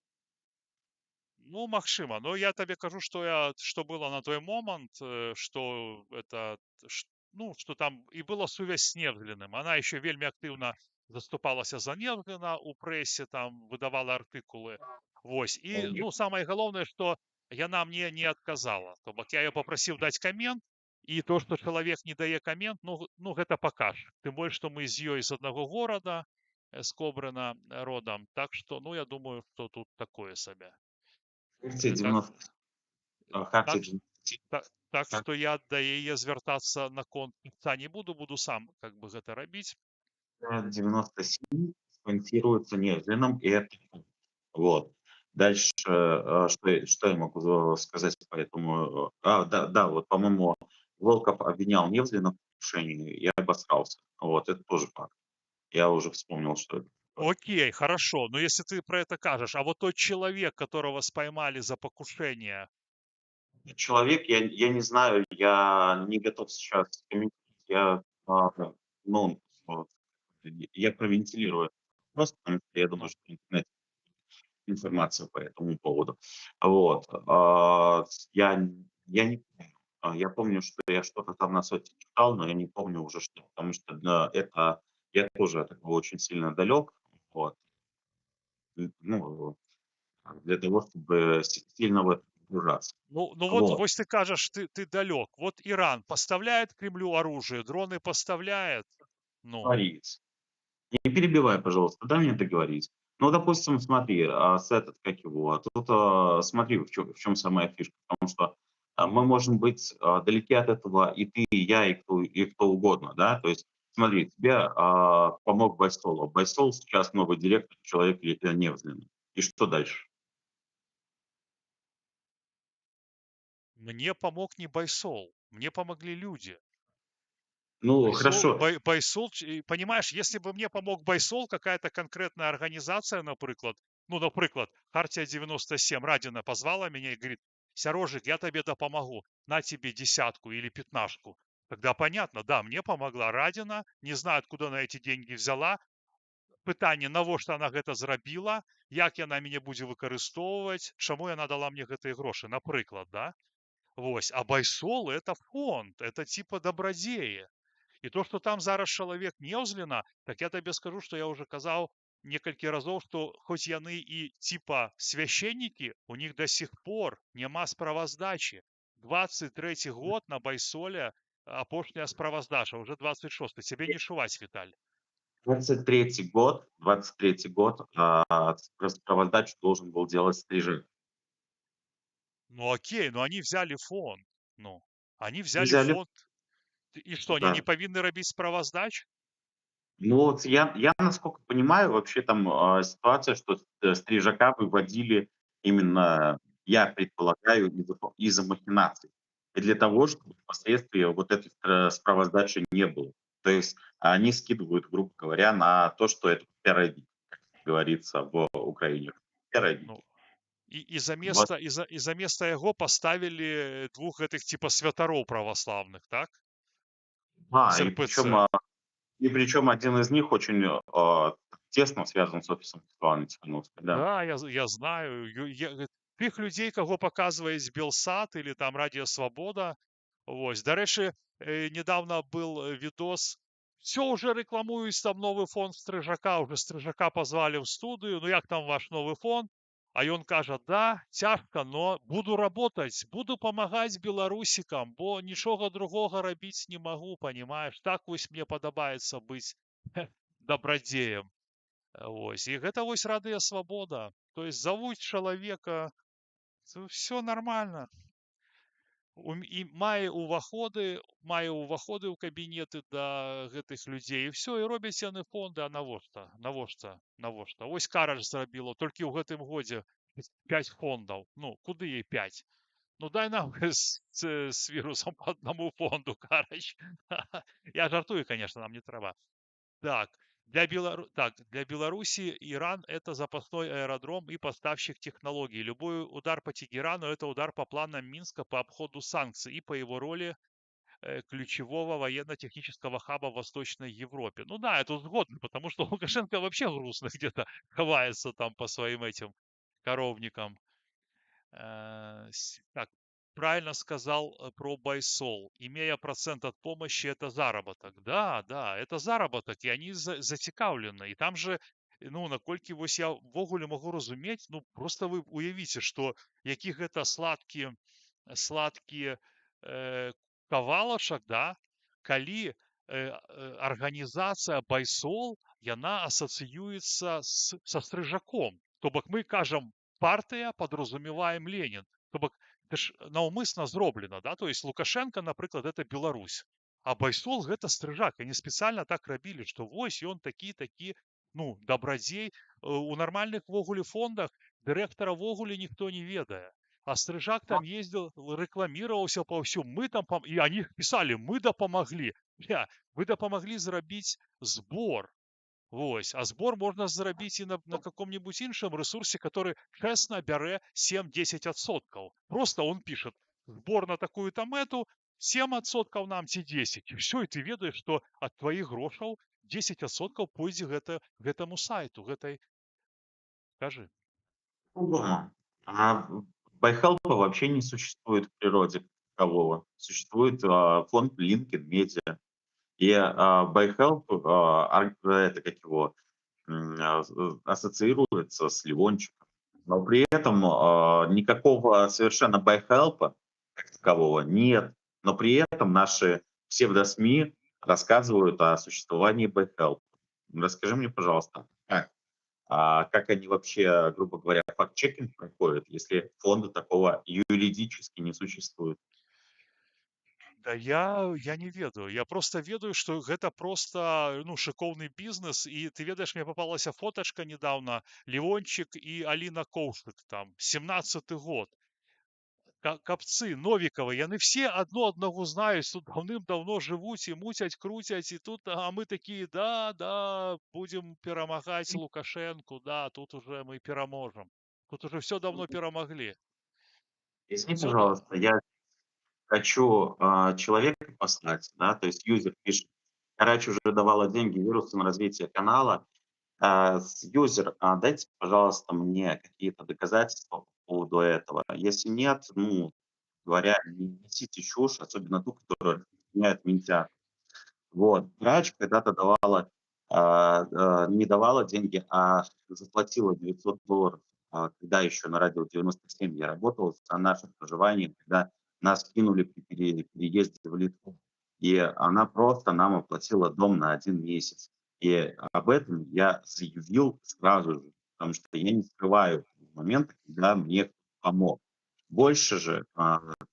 Ну, магчыма. Но я табе кажу, что было на той момант, что это, ну, что там и была сувязь с Невзлиным. Она еще вельмі актыўна заступалася за Невзлина у прэсе, там выдавала артыкулы. Вось. И, ну, самое галоўнае, что яна мне не отказала. То бок я ее попросил дать коммент, и то, что человек не дае коммент, ну гэта покажет. Тым больш, что мы з ёй з одного города, з Кобрына родом. Так что, ну, я думаю, что тут такое сабе. Хартия Так, 90, Хартия так, 90, так што я да яе звяртацца наконт піца не буду сам как бы гэта рабіць. 97 спонсируется Невзлиным, и это вот. Дальше, что я могу сказать по этому? Да, вот, по-моему, Волков обвинял Невзлина в покушении и обосрался. Вот, это тоже факт. Я уже вспомнил, что это такое. Окей, хорошо, но если ты про это кажешь, а вот тот человек, которого споймали за покушение, Человек, я не знаю, я не готов сейчас комментировать. Я, ну, вот, я провентилирую просто, потому что я думаю, ну, что в интернете информацию по этому поводу. Вот. Я не помню. Я помню, что я что-то там на сайте читал, но я не помню уже что. Потому что это я тоже от этого очень сильно далек. Вот. Ну, для того, чтобы сильно в это погружаться. ну вот, Вот. вось ты кажешь, ты далек. Вот Иран поставляет Кремлю оружие, дроны поставляет. Ну, Говорить. Не перебивай, пожалуйста, дай мне договорить. Ну, допустим, смотри, как его, тут смотри, в чем самая фишка. Потому что мы можем быть далеки от этого и ты, и я, и кто угодно, да. То есть, смотри, тебе помог Байсол. Байсол сейчас новый директор, человек Невзлин. И что дальше? мне помог не Байсол, мне помогли люди. Ну, Байсол, хорошо. Байсол, понимаешь, если бы мне помог Байсол, какая-то конкретная организация, например, ну, например, Хартия 97, Радина позвала меня и говорит: Сярожик, я тебе допомогу, на тебе десятку или пятнашку. Тогда понятно, да, мне помогла Радина, не знаю, откуда она эти деньги взяла. Пытание, навошта она гэта зрабіла, як яна мяне будзе выкарыстоўваць, чаму яна дала мне гэтыя грошы, напрыклад, да? Вось, а Байсол это фонд, это типа добрадзеі. І то, што там зараз чалавек Неўзліна, так я табе скажу, што я ўжо казаў некалькі разоў, што хоць яны і типа священнікі, у них до сих пор няма справаздачы. 23 год на Байсоле апошняя справаздача, уже 26. Цябе не чуваць, Віталь. 23 год, справоздачу должен был делать Стрижи. Ну окей, но они взяли фонд. Ну, они взяли Взяли, фонд. И что, они не да. павінны рабіць справаздач? Ну вот я насколько понимаю, вообще там ситуация, что Стрижака выводили именно, я предполагаю, из-за махинаций. И для того, чтобы впоследствии вот этой справоздачи не было. То есть они скидывают, грубо говоря, на то, что это пироги, как говорится в Украине. Пироги. Ну, і Вот. заместа яго паставілі двух гэтых типа святароў праваслаўных, так? С И причем, РПЦ. один из них очень тесно связан с офисом Светланы Тихановской, да. Да, я знаю. Тых людзей, каго паказваюць Белсат или там Радио Свабода. Вось. Дарэчы, недавно был видос. Все уже рекламуюць там новый фонд Стрижака. Уже Стрижака позвали в студию. Ну як там ваш новый фонд? А ён кажа: да, цяжка, но буду работать, буду помагаць беларусікам, бо нічога другога рабіць не магу, понимаешь? Так вось мне падабаецца быць дабрадзеем. Вось. І гэта вось Радыё Свабода. То есть завуць чалавека, все нормально. І мае ўваходы ў кабінеты да гэтых людзей, і все, і робяць яны фонды. А навошта? Вось Карач зрабіла толькі ў гэтым годзе 5 фондаў. Ну, куды ей 5? Ну дай нам з вірусам по одному фонду, Карач. Я жартую, конечно, нам не трэба. Так, для Беларуси Иран это запасной аэродром и поставщик технологий. Любой удар по Тегерану это удар по планам Минска по обходу санкций и по его роли ключевого военно-технического хаба в Восточной Европе. Ну да, это сгодно, потому что Лукашенко вообще грустно где-то ховается там по своим этим коровникам. Так, правильно сказал про Байсол. Имея процент от помощи, это заработок. Да, да, это заработок, и они зацікаўлены. І там же, ну, наколькі вось я ввогуле могу разумець, ну, просто вы уявіце, што які гэта сладкі кавалачак, да, калі арганізацыя Байсол, яна асацыюецца са Стрыжаком. То бок мы кажам партыя, подразумеваем Ленин. То бок это ж наўмысна зроблена, да? То есть Лукашенко, напрыклад, это Беларусь, а Байсол гэта Стрыжак. Они специально так рабілі, што вось ён такі, ну, дабрадзей. У нармальных ввогуле фондах дырэктара ввогуле ніхто не ведае. А Стрыжак там ездил, рекламировался паўсюль. Мы там, и они писали, мы дапамаглі. Вы дапамаглі зрабіць збор. Вось. А збор можна зрабіць і на каком-нибудь іншым ресурсе, который честно бярэ 7-10%. Просто он пишет: сбор на такую-то мету, 7% нам ці 10. И все, и ты ведаешь, что от твоих грошаў 10% пойдзе гэтаму сайту, гэтай... Скажи. По-другому. Байхелпа вообще не существует в природе как такового. Существует фонд LinkedIn Media. И Байхелп, это как его, ассоциируется с Ливончиком. Но при этом никакого совершенно байхелпа как такового нет. Но при этом наши псевдосми рассказывают о существовании байхелпа. Расскажи мне, пожалуйста, как они вообще, грубо говоря, факт-чекинг проходят, если фонда такого юридически не существует? Да я не ведаю. Я просто ведаю, што гэта просто, ну, шыкоўны бізнес. І ты ведаеш, мне попалася фотачка недавно, Леончик і Аліна Коўшык там, 17-й год. капцы Новіковы, яны все адно аднаго знаюць, тут даўным-даўно жывуць і муцяць, круцяць, і тут, а мы такія, да, да, будем перамагаць Лукашэнку, да, тут уже мы пераможам. Тут уже все давно перамаглі. Извини, Все да. пожалуйста, я хочу человека послать, да, то есть юзер пишет, Карач уже давала деньги вирусу на развитие канала. Юзер, дайте, пожалуйста, мне какие-то доказательства по поводу этого. Если нет, ну, говоря, не несите чушь, особенно ту, которая распространяет ментя. Вот. Врач когда-то давала, не давала деньги, а заплатила $900, когда еще на радио 97 я работал, за наше проживание, когда нас кинули при переезде в Литву. И она просто нам оплатила дом на 1 месяц. И об этом я заявил сразу же, потому что я не скрываю момента, когда мне помог. Больше же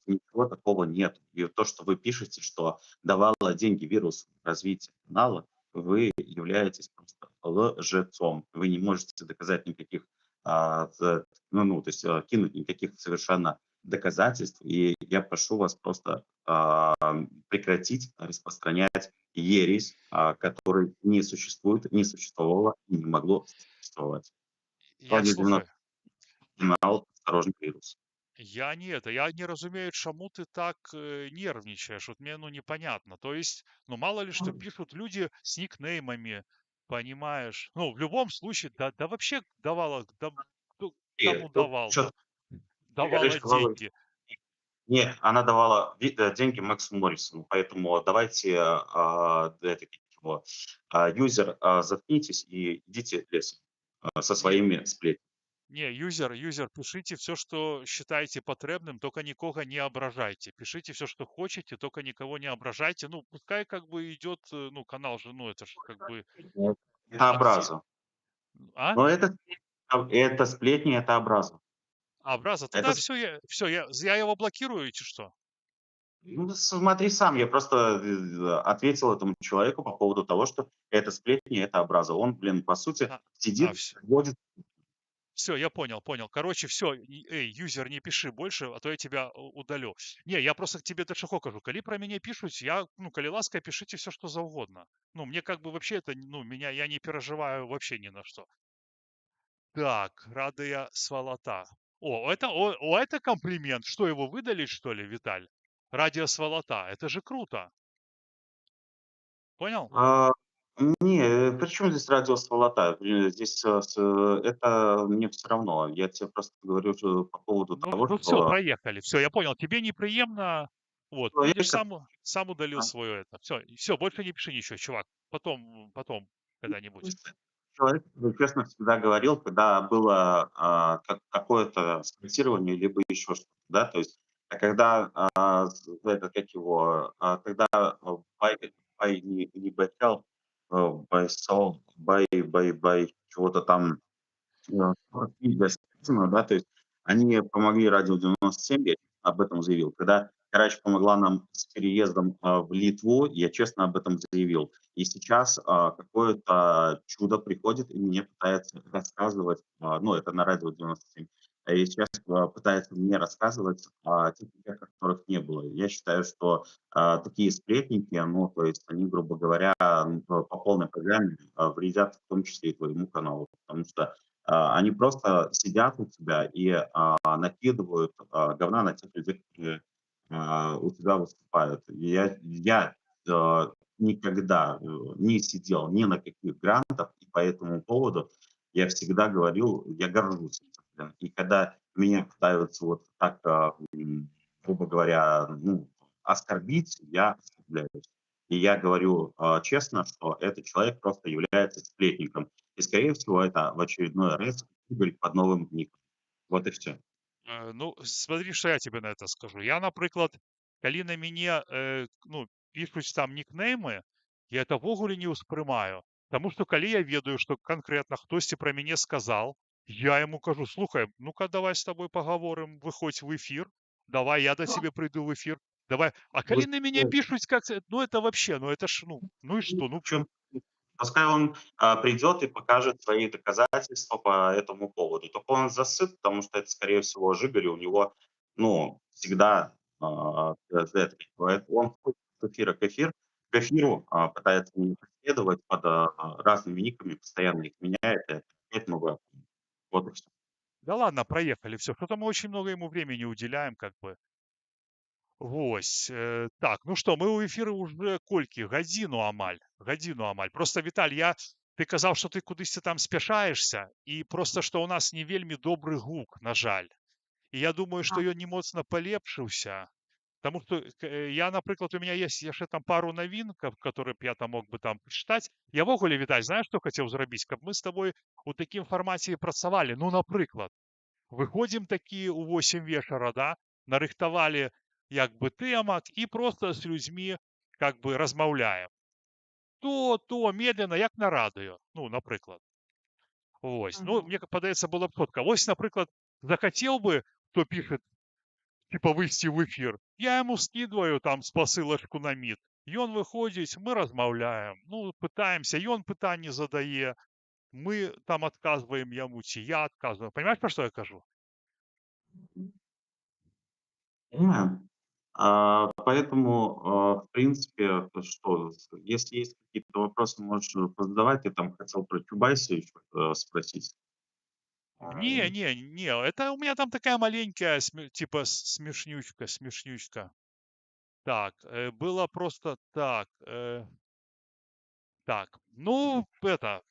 ничего такого нет. И то, что вы пишете, что давала деньги вирусу развития канала, вы являетесь просто лжецом. Вы не можете доказать никаких, то есть кинуть никаких совершенно доказательств. И я прошу вас просто прекратить распространять ересь, которой не существует, не существовало и не могло существовать. Я Радио 90 слухаю. канал «Осторожный вирус». Я не разумею, чему ты так нервничаешь. Вот мне, ну, непонятно. То есть, ну, мало ли что пишут люди с никнеймами, понимаешь? Ну, в любом случае, да вообще давала, да, И кому тут давал, что-то давала деньги. Нет, она давала деньги Максу Моррисону, поэтому давайте, это как его, юзер, заткнитесь и идите лесом, со Не, своими сплетнями. не, юзер, пишите все, что считаете потребным, только никого не ображайте. Пишите все, что хотите, только никого не ображайте. Ну, пускай как бы идет, ну, канал же, ну, это же как бы Нет. Это от всех. образа. А? Но это сплетни, это образа. Образа. Это Тогда я его блокирую, или что? Ну, смотри сам, я просто, ответил этому человеку по поводу того, что это сплетни, это образа. Он, блин, по сути, А, сидит, вводит. все, я понял. Короче, все, эй, юзер, не пиши больше, а то я тебя удалю. Не, я просто к тебе дальше кажу. Коли про меня пишут, я, ну, коли ласка, пишите все, что за угодно. Ну, мне как бы вообще это, ну, я не переживаю вообще ни на что. Так, радия сволота. Это комплимент. Что, его выдали, что ли, Виталь? Радио сволота. Это же круто. Понял? А, не, при чём здесь радио «Сволота»? Здесь, это мне все равно. Я тебе просто говорю же по поводу того, Ну все, что проехали. Все, я понял. Тебе неприемно. Вот, видишь, человек, сам удалил а, свое это. Все, больше не пиши ничего, чувак. Потом когда-нибудь. человек, честно, всегда говорил, когда было, какое-то спонсирование либо еще что-то, да, то есть, это, как его, когда, бай не Байкал, Байсол, бай чего-то там. Для спортсмена, да, то есть они помогли радио 97, я об этом заявил. Когда Карач помогла нам с переездом, в Литву, я честно об этом заявил. И сейчас, какое-то чудо приходит и мне пытается рассказывать, ну, это на радио 97, и сейчас, пытается мне рассказывать о тех вещах, которых не было. Я считаю, что, такие сплетники, ну, то есть они, грубо говоря, по полной программе, вредят в том числе и твоему каналу. Потому что они просто сидят у тебя и накидывают говна на тех людей, которые у тебя выступают. Я никогда не сидел ни на каких грантах, и по этому поводу я всегда говорил, я горжусь этим. И когда меня пытаются вот так, грубо говоря, ну, оскорбить, я оскорбляюсь. И я говорю честно, что этот человек просто является сплетником. И, скорее всего, это в очередной раз прибыль под новым ником. Вот и все. Ну, смотри, что я тебе на это скажу. Я, наприклад, калі на мяне ну, пишуць там нікнеймы, я это ввогуле не ўспрымаю. Таму што калі я ведаю, што канкрэтна хтосьці пра мяне сказал, я ему кажу, слухай, ну-ка давай с тобой поговорим, выходь в эфир, давай я до тебе приду в эфир, давай. А Вот, калі на меня пишуць, как, ну это вообще, ну это ж, ну и что, в чём Пускай он придет и покажет свои доказательства по этому поводу. Только он засыт, потому что это, скорее всего, Жигарь, у него, ну, всегда он ходит с эфира к эфиру, пытается меня преследовать под разными никами, постоянно их меняет, и опять новое. Вот и всё. Да ладно, проехали, все. Что-то мы очень много ему времени уделяем, как бы. Вось. Так, ну что, мы ў эфіры уже колькі? Гадзіну амаль. Просто, Віталь, ты казаў, што ты кудысьці там спяшаешся, і просто што ў нас не вельмі добры гук, на жаль. І я думаю, што ён не моцна палепшыўся. Таму што я, напрыклад, у меня есть яшчэ там пару навін, которые б я там мог бы там пачытаць. Я ўвогуле, Віталь, знаеш, што хацеў зрабіць? Каб мы з табой у такім фармаце і працавалі. Ну, напрыклад, выходзім такі ў 8 вечара, да, нарыхтавалі як бы тэмак і просто з людзьмі как бы размаўляем. То, медленно, як на радыё. Ну, напрыклад. Вось. Ну, мне падаецца, было б чётка. Вось, напрыклад, захацеў бы, хто пішет, типа выйсці ў эфір. Я яму скидываю там спасылачку на міт. Ён выходзіць, мы размаўляем. Ну, пытаемся, ён пытанні задае. Мы там адказваем яму, ці я адказваю. Понимаешь, пра што я кажу? Понимаю. Поэтому, в принципе, то что, если есть какие-то вопросы, можешь позадавать. Я там хотел про Чубайса еще спросить. Не, это у меня там такая маленькая, типа смешнючка. Так, было просто так. Так, ну, это,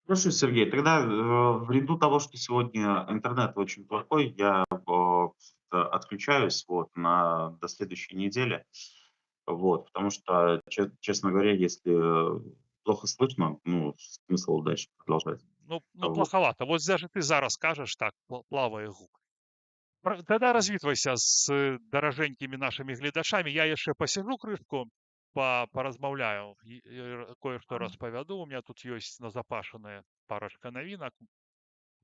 Хорошо, Сергей, тогда ввиду того, что сегодня интернет очень плохой, я отключаюсь вот до следующей недели. Вот, потому что, честно говоря, если плохо слышно, ну, смысл дальше продолжать. ну, Вот. плоховато. Вот даже ты зараз скажешь так, плаває гук. Тогда развітвайся з даражэнькімі нашымі гледачамі. Я яшчэ пасяджу крышку, поразмаўляю, кое-што распавяду. У меня тут ёсць назапашаная парочка навінак,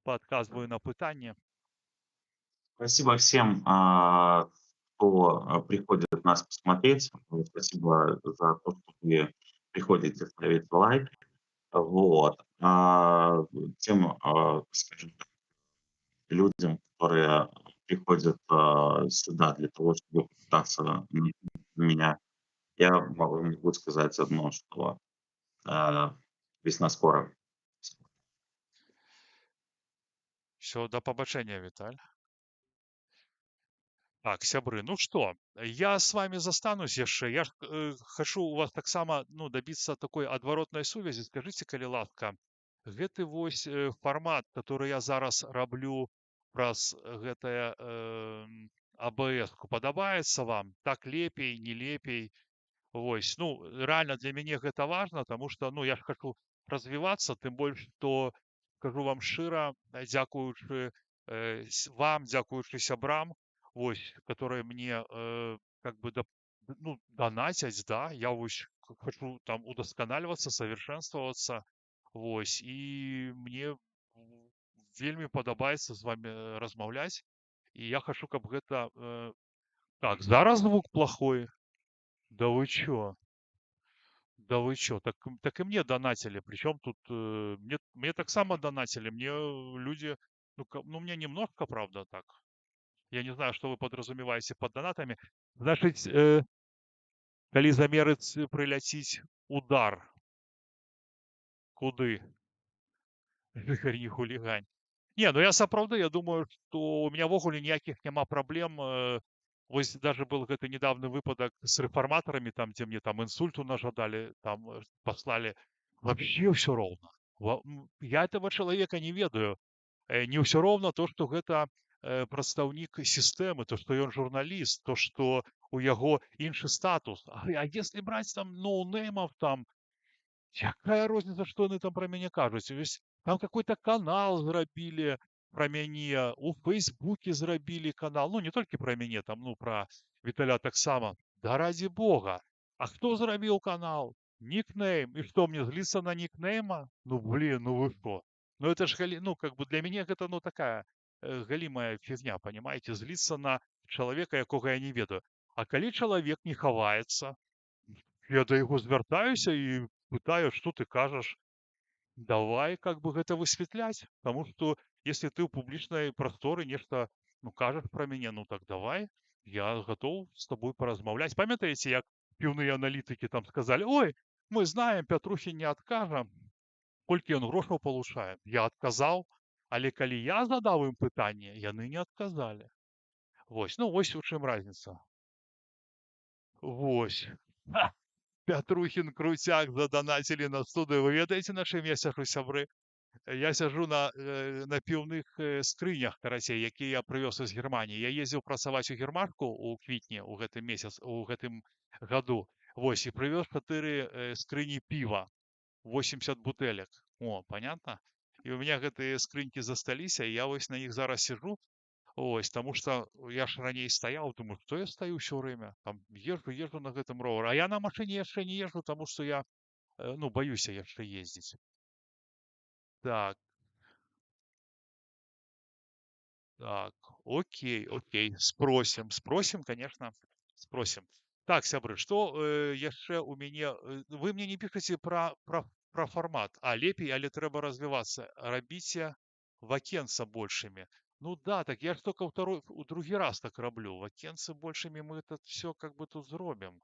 поадказваю на пытанне. Спасибо всем, кто приходит нас посмотреть. Спасибо за то, что вы приходите ставить лайк. Вот. Тем, скажем так, людям, которые приходят сюда для того, чтобы попытаться меня, я могу сказать одно, что весна скоро. Все, до пабачэння, Віталь. Так, сябры, ну что, я с вами застанусь яшчэ. Я ж хачу у вас таксама, ну, добиться такой адваротнай сувязі. Скажите, калі ласка, гэты вось фармат, который я зараз раблю праз гэтае АБС-ку, падабаецца вам? Так лепей, не лепей? Вось, ну, реально для мяне гэта важна, таму што, ну, я ж хачу развівацца, тым больш, што, скажу вам шчыра, дзякуючы вам, дзякуючы сябрам, вось, которые мне как бы ну, донатять, да, я вось хочу там удасканальвацца, совершенствоваться, вось, і мне вельмі падабаецца з вами размаўляць, і я хочу, каб гэта так, зараз звук плохой, да вы чё? Да вы чё? Так и мне донатили. Причем тут мне так само донатили. Мне люди, ну мне немножко, правда, так. Я не знаю, что вы подразумеваете под донатами. Значит, калі замерыць прыляціць удар, куды? Жыхарь не хулігань. Не, ну я сапраўды, я думаю, што у меня ввогуле ніякіх няма праблем. Вось даже был гэты недавно выпадак с рэфарматарамі, там, дзе мне там інсульту нажадалі, там паслалі. Вообще ўсё роўна. Я этого чалавека не ведаю. Не ўсё роўна то, што гэта прадстаўнік сістэмы, то, што ён журналіст, то, што у яго іншы статус. А если браць там ноунеймов, там, якая розніца, што яны там пра мяне кажуць? Вось там какой-то канал зрабілі пра мяне, у Фейсбуке зрабілі канал. Ну, не толькі пра мяне, там, ну, пра Віталя таксама. Да ради бога. А хто зрабіў канал? Никнейм. И что, мне злиться на никнейма? Ну, блин, ну вы что? Ну, это ж, ну, как бы для меня это, ну, такая галимая фигня, понимаете? Злиться на человека, якога я не ведаю. А калі чалавек не хаваецца, я да яго звяртаюся і пытаю, что ты кажаш. Давай как бы гэта высветляць, потому что если ты ў публічнай прасторы нешта Ну, кажаш пра мяне, ну так давай, я гатоў з табой паразмаўляць. Памятаеце, як піўныя аналітыкі там сказалі: "Ой, мы знаем, Пятрухі не адкажа, колькі ён грошаў палучае". Я адказаў, але калі я задаў ім пытанне, яны не адказалі. Вось, ну вось у чым разніца. Вось. Ха! Пятрухін круцяк задонацілі на студыю. Вы ведаеце, на чым я сяджу, сябры? Я сяджу на піўных скрынях, карацей, якія я прывёз з Германіі. Я ездзіў працаваць у гермашку ў квітні у гэты месяц, у гэтым году. Вось, і прывёз 4 скрыні піва, 80 бутэлек. О, понятно? І у меня гэтыя скрынькі засталіся, і я вось на іх зараз сижу. Ось, таму што я ж раней стаяў, думаю, што я стаю ўсё время, там езжу на гэтым ровары. А я на машыне яшчэ не езжу, таму што я, ну, баюся яшчэ ездзіць. Так, так, окей, окей, спросим, конечно, спросим. Так, сябры, што яшчэ ў мяне, вы мне не пішаце пра фармат, лепей, але трэба развівацца, рабіце вакенца большымі. Ну да, так я ж только у другі раз так раблю, вакенцы большымі мы это все как бы тут зробім.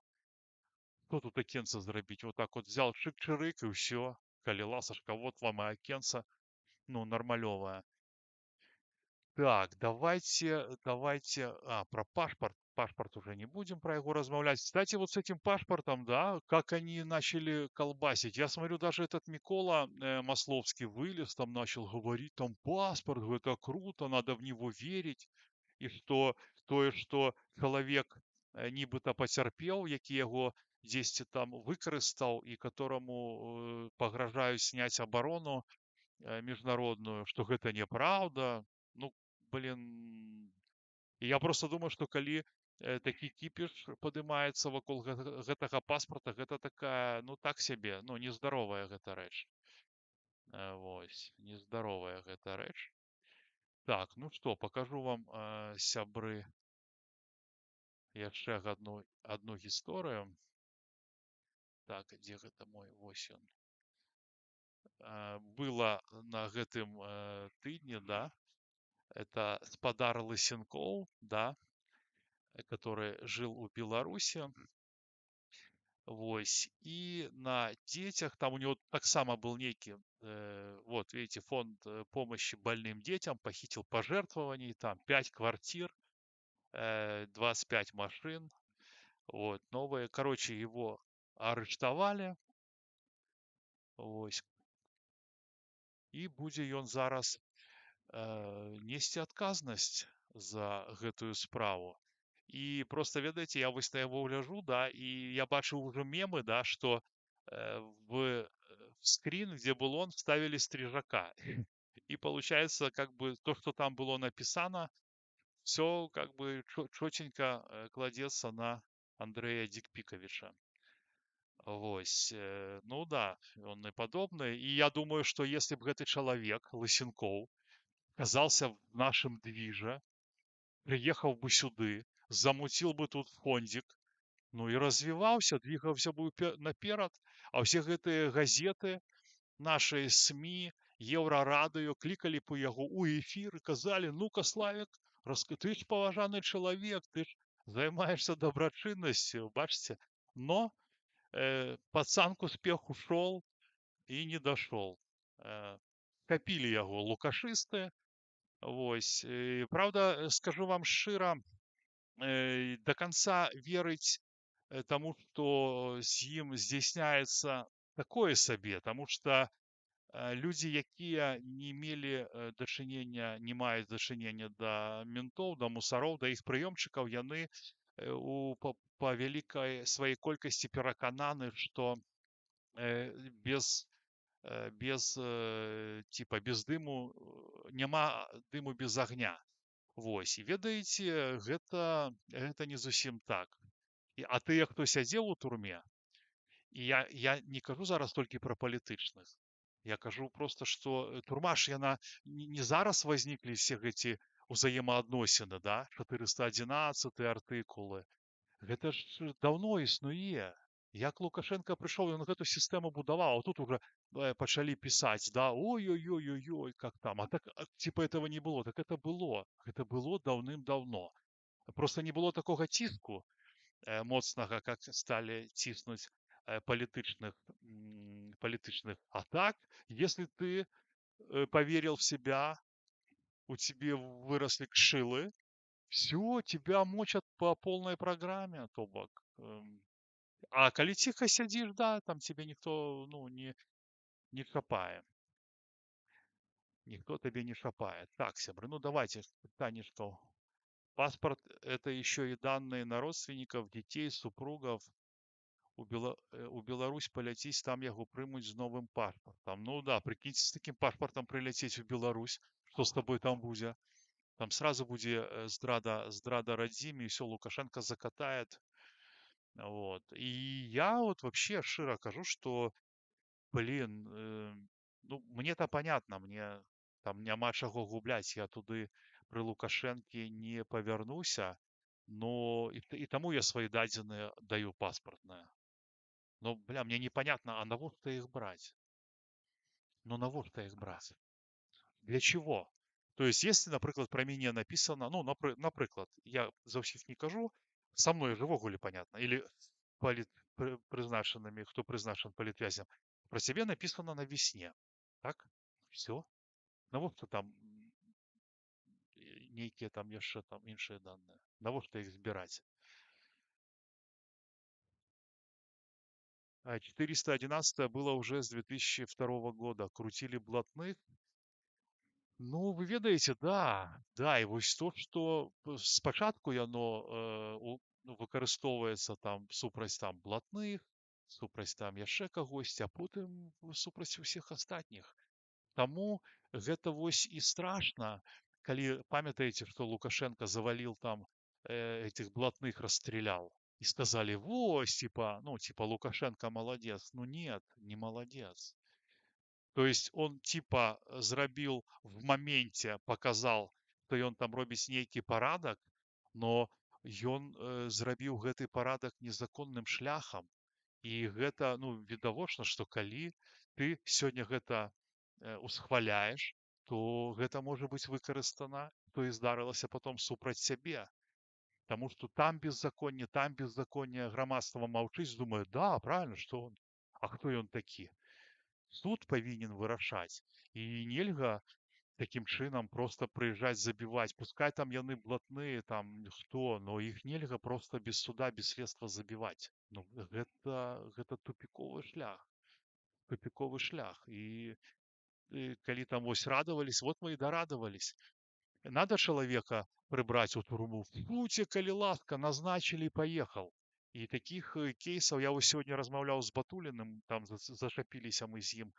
Што тут акенца зрабіць? Вот так вот взял чык-чырык і ўсё, калі ласашка, вот вам и акенца, ну, нормалёвая. Так, давайте, про паспорт. Паспорт уже не будем про его размовлять. Кстати, вот с этим паспортом, да, как они начали колбасить. Я смотрю, даже этот Микола Масловский вылез, там начал говорить, там паспорт, это круто, надо в него верить. И что тое, что человек нібыта пацярпеў, які яго дзесьці там выкарыстаў і которому пагражаюць снять оборону міжнародную, что гэта неправда. Ну, блин, я просто думаю, что калі такі кіпіш падымаецца вакол гэтага паспорта, гэта такая, ну так сябе, ну нездаровая гэта рэч. Вось, нездаровая гэта рэч. Так, ну что, покажу вам, сябры, яшчэ одну гісторыю. Так, дзе гэта мой? Вось ён. Было на гэтым тыдні, да, это спадар Лысенкоў, да, который жил у Беларуси. Вось, и на детях, там у него таксама был некий, вот, видите, фонд помощи больным детям, похитил пожертвований, там 5 квартир, 25 машин, вот, новые. Короче, его арыштавалі, вось, і будзе ён зараз несці адказнасць за гэтую справу. І просто, ведаеце, я вось на яго гляжу, да, і я бачыў уже мемы, да, что в скрин, где был он, вставили стрижака. И получается, как бы то, что там было написано, все как бы четенько кладется на Андрея Дикпиковича. Вось, ну да, он и подобное. И я думаю, что если бы этот человек, Лысенков, оказался в нашем движе, приехал бы сюды, замутил бы тут фондик, ну и развиваўся, двигаўся бы наперад, а ўсе гэтыя газеты, наши СМИ, Еўрарадыё клікалі по яго у эфир и казалі: ну-ка, Славик, ты ж паважаны чалавек, ты ж займаешься добрачыннасцю, бачце. Но пацан к успеху шел и не дошел. Капілі яго лукашысты. Вось. Правда, скажу вам шчыра, до конца верыць тому, что с ім здзяйсняецца такое сабе, тому что люди, якія не мелі дачынення, не маюць дачынення да ментоў, да мусароў, да іх прыёмчыкаў, яны па вялікай сваёй колькасці перакананы, што без типа без дыму няма дыму без агня. Вось, і ведаеце, гэта не зусім так. А тыя, хто сядзеў у турме, і я не кажу зараз толькі пра палітычных, я кажу просто, што турма ж яна не зараз возніклі все гэці ўзаемаадносіны, да, 411 артыкулы. Гэта ж даўно існуе. Як Лукашенко прыйшоў, ён гэту сістэму будаваў, а тут уже пачалі пісаць, да, ой-ой-ой-ой-ой, как там, типа этого не было, так это было даўным-даўно. Просто не было такога ціску моцнага, как сталі ціснуць палітычных. А так, если ты поверил в себя, у тебя выросли кшилы, все, тебя мочат по полной программе, то бок. А калі ціха сядзіш, да, там тебе ніхто, ну, не хапае. Никто тебе не шапает. Так, сябры, ну давайте, пытанишко. Паспорт — это еще и данные на родственников, детей, супругов. У Беларусь полететь, там яго прымуць з новым паспортом. Ну да, прикиньте, с таким паспортом прилететь в Беларусь. Что с тобой там будет? Там сразу будет здрада родзіме, и все, Лукашенко закатает. Вот. И я вот вообще широ кажу, что, блин, ну, мне-то понятно, мне там няма чаго губляць, я туды пры Лукашэнкі не павярнуся, но і таму я свои дадзеныя даю паспартныя. Но, бля, мне непонятно, а навошта их брать? Ну, навошта их брать? Для чего? То есть, если, наприклад, про мяне написано, ну, наприклад, я за ўсіх не кажу, со мной же ввогуле понятно, или прызначанымі, хто прызначан палітвязем, про цябе написано на весне. Так? Все. Навошта там нейкія там яшчэ там іншыя данные? Навошта іх збіраць? 411 было уже с 2002 года. Крутили блатных. Ну, вы ведаеце, да, і вось то, што спачатку яно выкарыстоўваецца там супраць там блатных, супраць там яшчэ кагосьці, а потым супраць усіх астатніх. Таму гэта вось і страшна, калі памятаеце, што Лукашенко заваліў там этих блатных расстрелял. И сказали, вось, типа, ну, типа, Лукашенко молодец. Ну, нет, не молодец. То есть он типа зрабіў в моменте, показал, што ён там робіць нейкі парадак, но ён зрабіў гэты парадак незаконным шляхам. І гэта, ну, відавочна, што калі ты сёння гэта усхваляеш, то гэта можа быць выкарыстана, то і здарылася потом супраць цябе. Таму што там беззаконне, грамадства маўчыць, думае, да, правильно, што он, а хто ён такі? Суд павінен вырашаць. І нельга такім чынам просто прыязджаць забіваць. Пускай там яны блатныя, там хто, но іх нельга просто без суда, без следства забіваць. Ну, гэта тупіковы шлях. Тупіковы шлях. І калі там вось радавались, вот мы і дарадавались. Надо человека прибрать у турму. Футе, калі ласка, назначили и поехал. И таких кейсов я вот сегодня размаўляў з Батулиным, там зашапіліся мы з ім,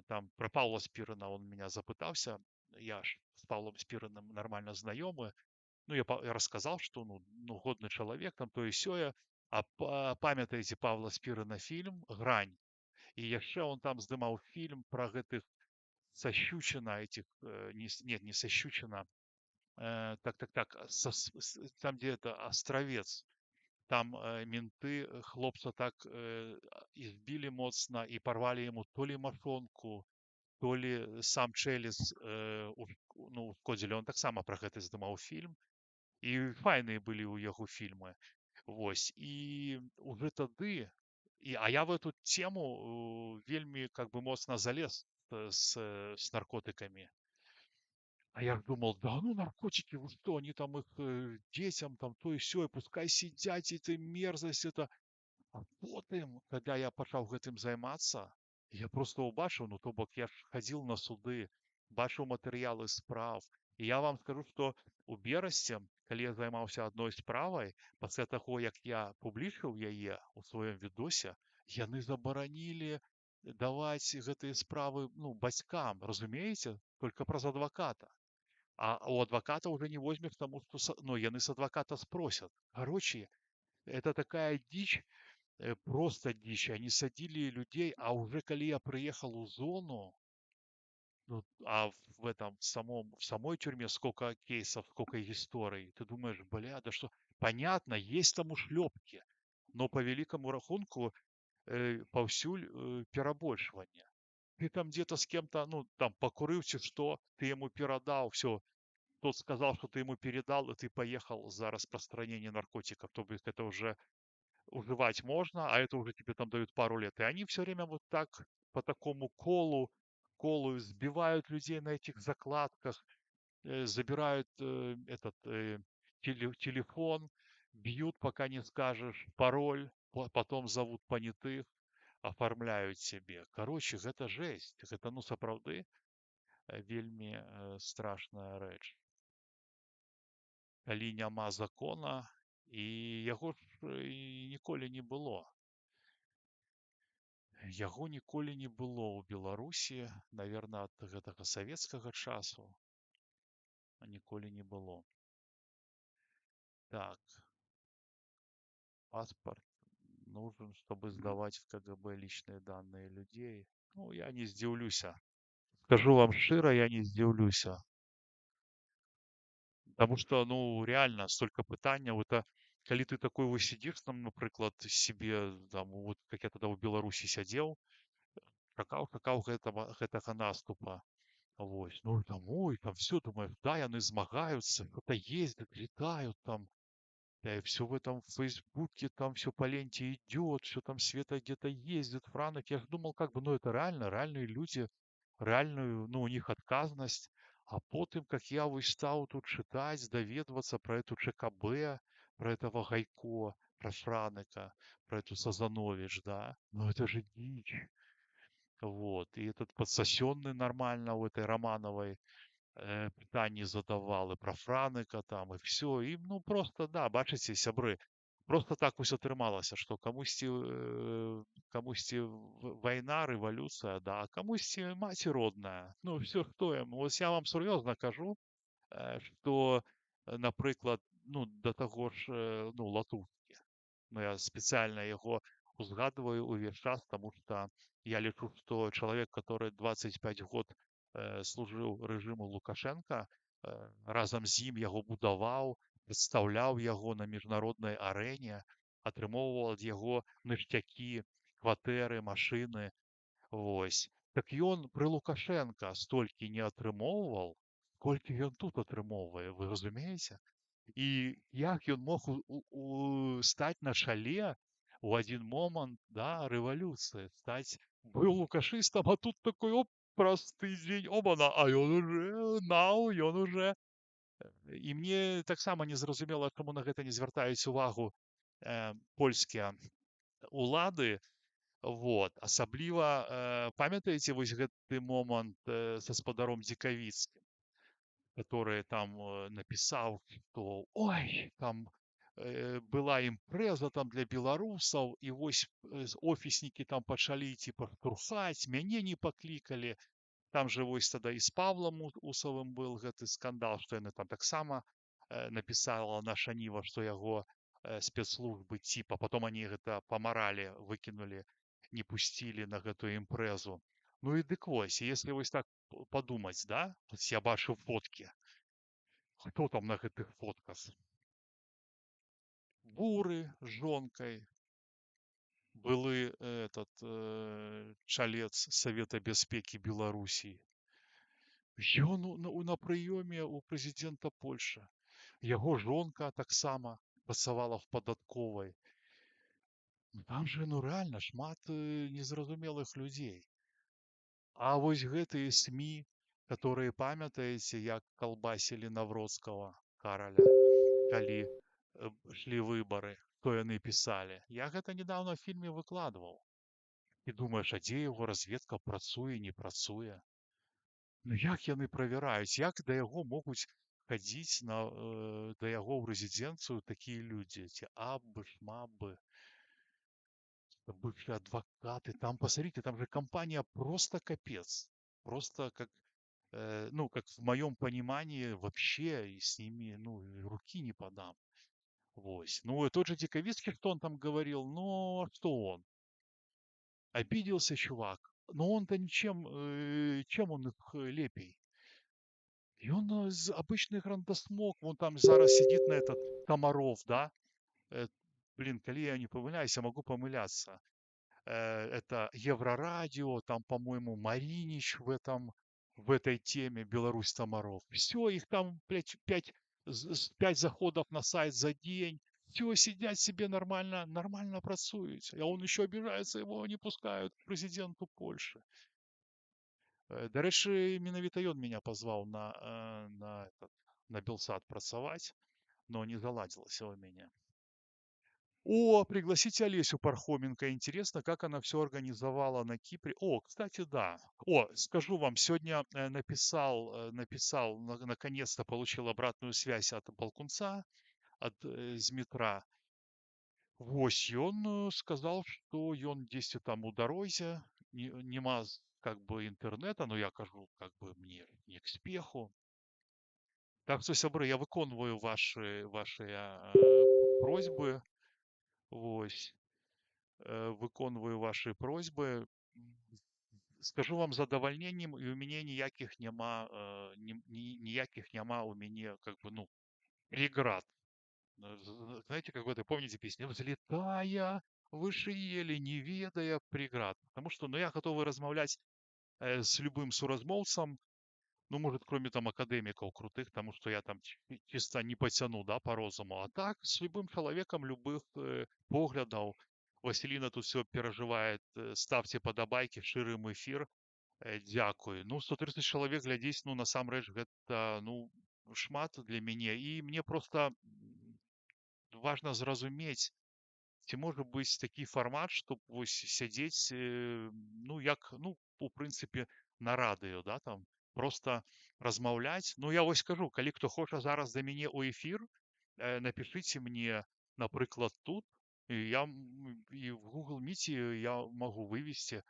там про Павла Спірына он меня запытаўся, я ж с Павлом Спірыным нормально знакомы, ну я рассказал, что ну годный человек, там то и сёе, а памятаеце Павла Спірына фильм «Грань», и яшчэ он там здымаў фильм про гэтых Сощучина этих, нет, не Сощучина, так, там, где это Островец, там менты хлопца так избили моцна и порвали ему то ли мошонку, то ли сам Челес ну, ушкодзілі. Он таксама про гэта здымаў фільм. І файныя былі ў яго фільмы. Вось. І уже тады, а я в эту тему вельмі как бы моцна залез с наркотиками. А я думал, да ну наркотики, вы что, они там их детям там то и сё, пускай сидят, это мерзость, это. А потым, когда я пачаў гэтым займацца, я просто ўбачыў, ну то бок я ж хадзіл на суды, бачыў матэрыялы спраў. І я вам скажу, што у берасці, калі я займаўся адной справай, пасля таго, як я публічыў яе ў сваём відосе, яны забаранілі даваць гэтыя справы, ну, бацькам, разумееце, только праз адваката. А у адвоката уже не возьмешь, потому что ну, яны с адвоката спросят. Короче, это такая дичь, просто дичь. Они садили людей, а уже коли я приехал в зону, ну, а в самой тюрьме сколько кейсов, сколько историй, ты думаешь, бля, да что, понятно, есть там ушлепки, Но по великому рахунку паўсюль перабольшванне. Ты там где-то с кем-то, ну, там, покурыў ці што, ты ему перадал, все, тот сказал, что ты ему передал, и ты поехал за распространение наркотиков. То есть это уже уживать можно, а это уже тебе там дают пару лет. И они все время вот так по такому колу сбивают людей на этих закладках, забирают телефон, бьют, пока не скажешь пароль, потом зовут понятых, оформляют себе. Короче, гэта жесть. Гэта, ну, сапраўды вельмі страшная рэч. Калі няма закона, і яго ж і ніколі не было. Яго ніколі не было ў Беларусі, наверное, ад гэтага савецкага часу, а ніколі не было. Так, паспорт нужен, чтобы сдавать в КГБ личные данные людей. Ну, я не здзіўлюся. Скажу вам шчыра, я не здзіўлюся. Потому что, ну, реально, столько пытанняў. Это калі ты такой вось сидишь там, напрыклад, себе, там, вот как я тогда в Беларусі сядзеў, чакаў гэтага наступа. Вось, ну, там, ой, там все, думаю, да, яны змагаюцца, кто-то ездит, летают там, все в этом в Фейсбуке, там все по ленте идет, все там Света где-то ездит, Франок. Я ж думал, как бы, ну, это реально, реальные люди, реальную, ну, у них отказность. А потым, как я вось стал тут читать, доведываться про эту ЧКБ, про этого Гайко, про Франека, про эту Сазанович, да, ну, это же дичь. Вот, и этот подсосенный нормально у этой Романовой пытанні задавал, и про Франыка там, и все. И, ну, просто, да, бачыце, сябры, просто так усё атрымалася, што камусьці вайна, рэвалюцыя, да, а камусьці маці родная. Ну, все хто яму. Вось я вам сур'ёзна кажу, што, напрыклад, ну, да таго ж, ну, Латушкі. Ну, я спецыяльна яго узгадываю увесь час, таму што я лічу, што чалавек, который 25 год служыў рэжыму Лукашенко, разам з ім яго будаваў, прадстаўляў яго на міжнароднай арэне, атрымоўваў ад яго ныштякі, кватэры, машыны. Вось. Так ён пры Лукашенко столькі не атрымоўваў, колькі ён тут атрымоўвае, вы разумееце? І як ён мог стаць на чале у адзін момант, да, рэвалюцыі, стаць быў лукашыстам, а тут такой оп, праз тыдзень, обана, а ён уже ён уже. І мне таксама незразумела, чаму на гэта не звяртаюць увагу польскія улады. Вот, асабліва памятаеце вось гэты момант са спадаром Дзекавіцкім, который там написал, что ой, там была імпрэза там для беларусаў, і вось офісники там пачалі типа штурхаць, мяне не паклікалі. Там же вось тогда і з Павлом Усовым был гэты скандал, што яны там таксама написала наша Ніва, што яго спецслужбы типа, потом они гэта па маралі выкинули, не пустили на гэтую імпрэзу. Ну і дык вось, если вось так подумать, да, я бачу фотки, хто там на гэтых фотках? Буры з жонкай, былы этот чалец Савета бяспекі Беларусі. Ён на прыёме у прэзідэнта Польши. Яго жонка таксама працавала в падатковай. Там же, ну, реально шмат незразумелых людзей. А вось гэтыя СМИ, которые, памятаеце, як калбасілі Навроцкага Караля, калі шлі выбары, то яны пісалі. Я гэта недавно в фільме выкладываў. І думаеш, а дзе яго разведка працуе, не працуе? Ну як яны правяраюць, як да яго могуць хадзіць да яго ў рэзідэнцыю такія людзі, ці абы, шмабы, бывшие адвакаты. Там, посмотрите, там же компания просто капец. Просто как, ну, как в моем понимании, вообще и с ними, ну, руки не подам. Вось. Ну, и тот же Диковицкий, что он там говорил, ну, а что он? Обиделся чувак. Но он-то ничем, чем он их лепей? И он обычный грандосмок, вон там зараз сидит на этот Комаров, да? блин, калі я не памыляюсь, я могу помыляться. Это Еврорадио, там, по-моему, Маринич в этой теме Беларусь Тамаров. Все, их там, блядь, 5 заходов на сайт за день. Все, сидят себе нормально, нормально працують. А он еще обижается, его не пускают к президенту Польши. До рэчы, менавіта ён меня позвал на Белсат працаваць, но не заладилось у меня. О, пригласите Олесю Пархоменко. Интересно, как она все организовала на Кипре. О, кстати, да. О, скажу вам, сегодня написал, наконец-то получил обратную связь от Балкунца, з метра. Вось, ён сказал, что ён дзесьці там у дарозе, нема как бы интернета, но я кажу, как бы мне не к спеху. Так что, сябры, я выконваю ваши просьбы. Вось. Выконваю ваши просьбы. Скажу вам з задавальненнем, і у мяне ніякіх няма ніякіх няма у мяне как бы, ну, преград. Знаете, как вот, помните песню? Взлетая выше ели, не ведая преград. Потому что, ну, я готовы размаўляць с любым суразмоўцам, ну, может, кроме там академиков крутых, потому что я там чисто не потяну, да, по розуму. А так, с любым человеком любых поглядов. Василина тут все переживает. Ставьте подобайки, ширым эфир. Дзякуй. Ну, 130 человек, глядзіць, ну, насамрэч, гэта, ну, шмат для мяне. І мне просто важно зразумець, ці можа быць такі фармат, чтоб вось сядзець, ну, як, ну, у прынцыпе, на радыё, да, там, просто размаўляць. Ну, я вось скажу, калі хто хоча зараз да мяне ў эфір, напішыце мне, напрыклад, тут, і в Google Meet я могу вывести,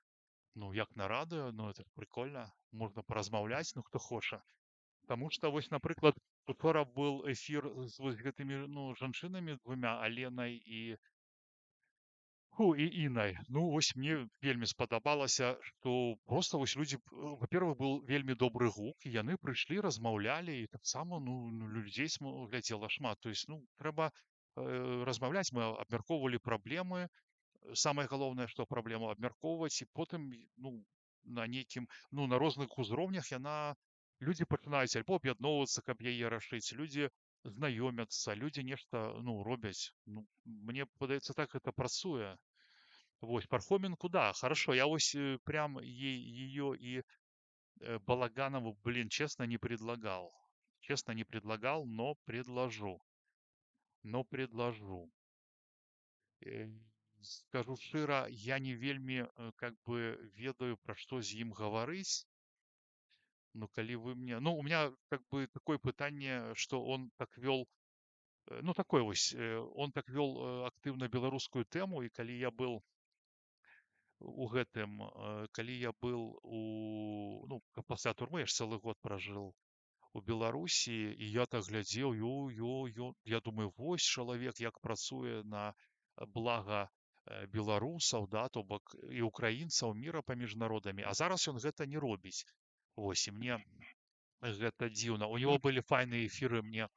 ну, як на радыё, ну, это прикольно, можна паразмаўляць, ну, хто хоча. Таму што вось, напрыклад, учора был эфір з вось гэтымі, ну, жанчынамі двумя, Аленай і Інай. Ну, вось мне вельмі спадабалася, што проста вось людзі, во-первых, был вельмі добры гук, і яны прыйшлі, размаўлялі, і таксама, ну, людзей глядзела шмат. То есть, ну, трэба размаўляць, мы абмяркоўвалі праблемы. Самае галоўнае, што праблему абмяркоўваць, і потым, ну, на нейкім, ну, на розных узроўнях людзі пачынаюць альбо аб'ядноўвацца, каб яе рашыць, людзі знаёмяцца, людзі нешта, ну, робяць. Ну, мне падаецца, так это працуе. Вось, Пархоменку, да, хорошо, я вось прям ее и Балаганову, блин, честно не предлагал. Честно не предлагал, но предложу. Но предложу. Э, Скажу шчыра, я не вельмі как бы ведаю, пра што з ім гаварыць. Ну, калі вы мне... Ну, у меня как бы такое пытанне, что он так вёл, ну, такое вось, он так вёл актыўна беларускую тэму, і калі я был у гэтым, калі я был ну, пасля турмы, я ж цэлы год пражыў у Беларусі, і я так глядзеў, я думаю, вось чалавек як працуе на блага беларусаў, да, то бок і украінцаў, міра паміж народамі. А зараз ён гэта не робіць. Вось, і мне гэта дзіўна. У него былі файныя эфіры, мне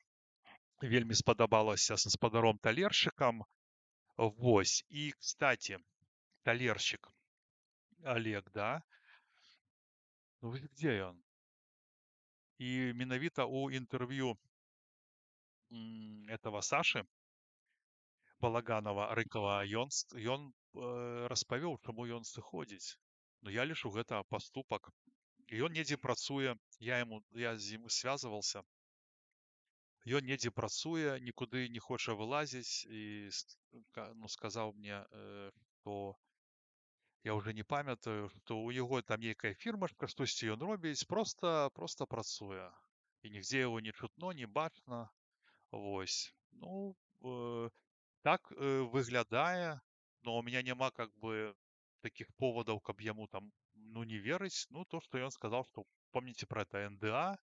вельмі спадабалася з гаспадаром талершыкам. Вось, і, кстати, талерщик Олег, да, ну вось где ён? І менавіта у інтэрв'ю этого Саши Балаганова Рыкова ён распавёў, чаму ён сыходзіць. Ну, я лічу, гэта паступак. І ён недзе працуе, я з ім связваўся. Ён недзе працуе, нікуды не хоча вылазіць і ну, сказаў мне, што я уже не памятаю, што ў яго там нейкая фірмашка, штосьці ён робіць, просто працуе. І нігдзе яго не чутно, не бачна. Вось. Ну, так выглядае, но у меня няма как бы таких поводов, каб яму там, ну, не верыць. Ну, то, что ён сказал, что помните про это НДА,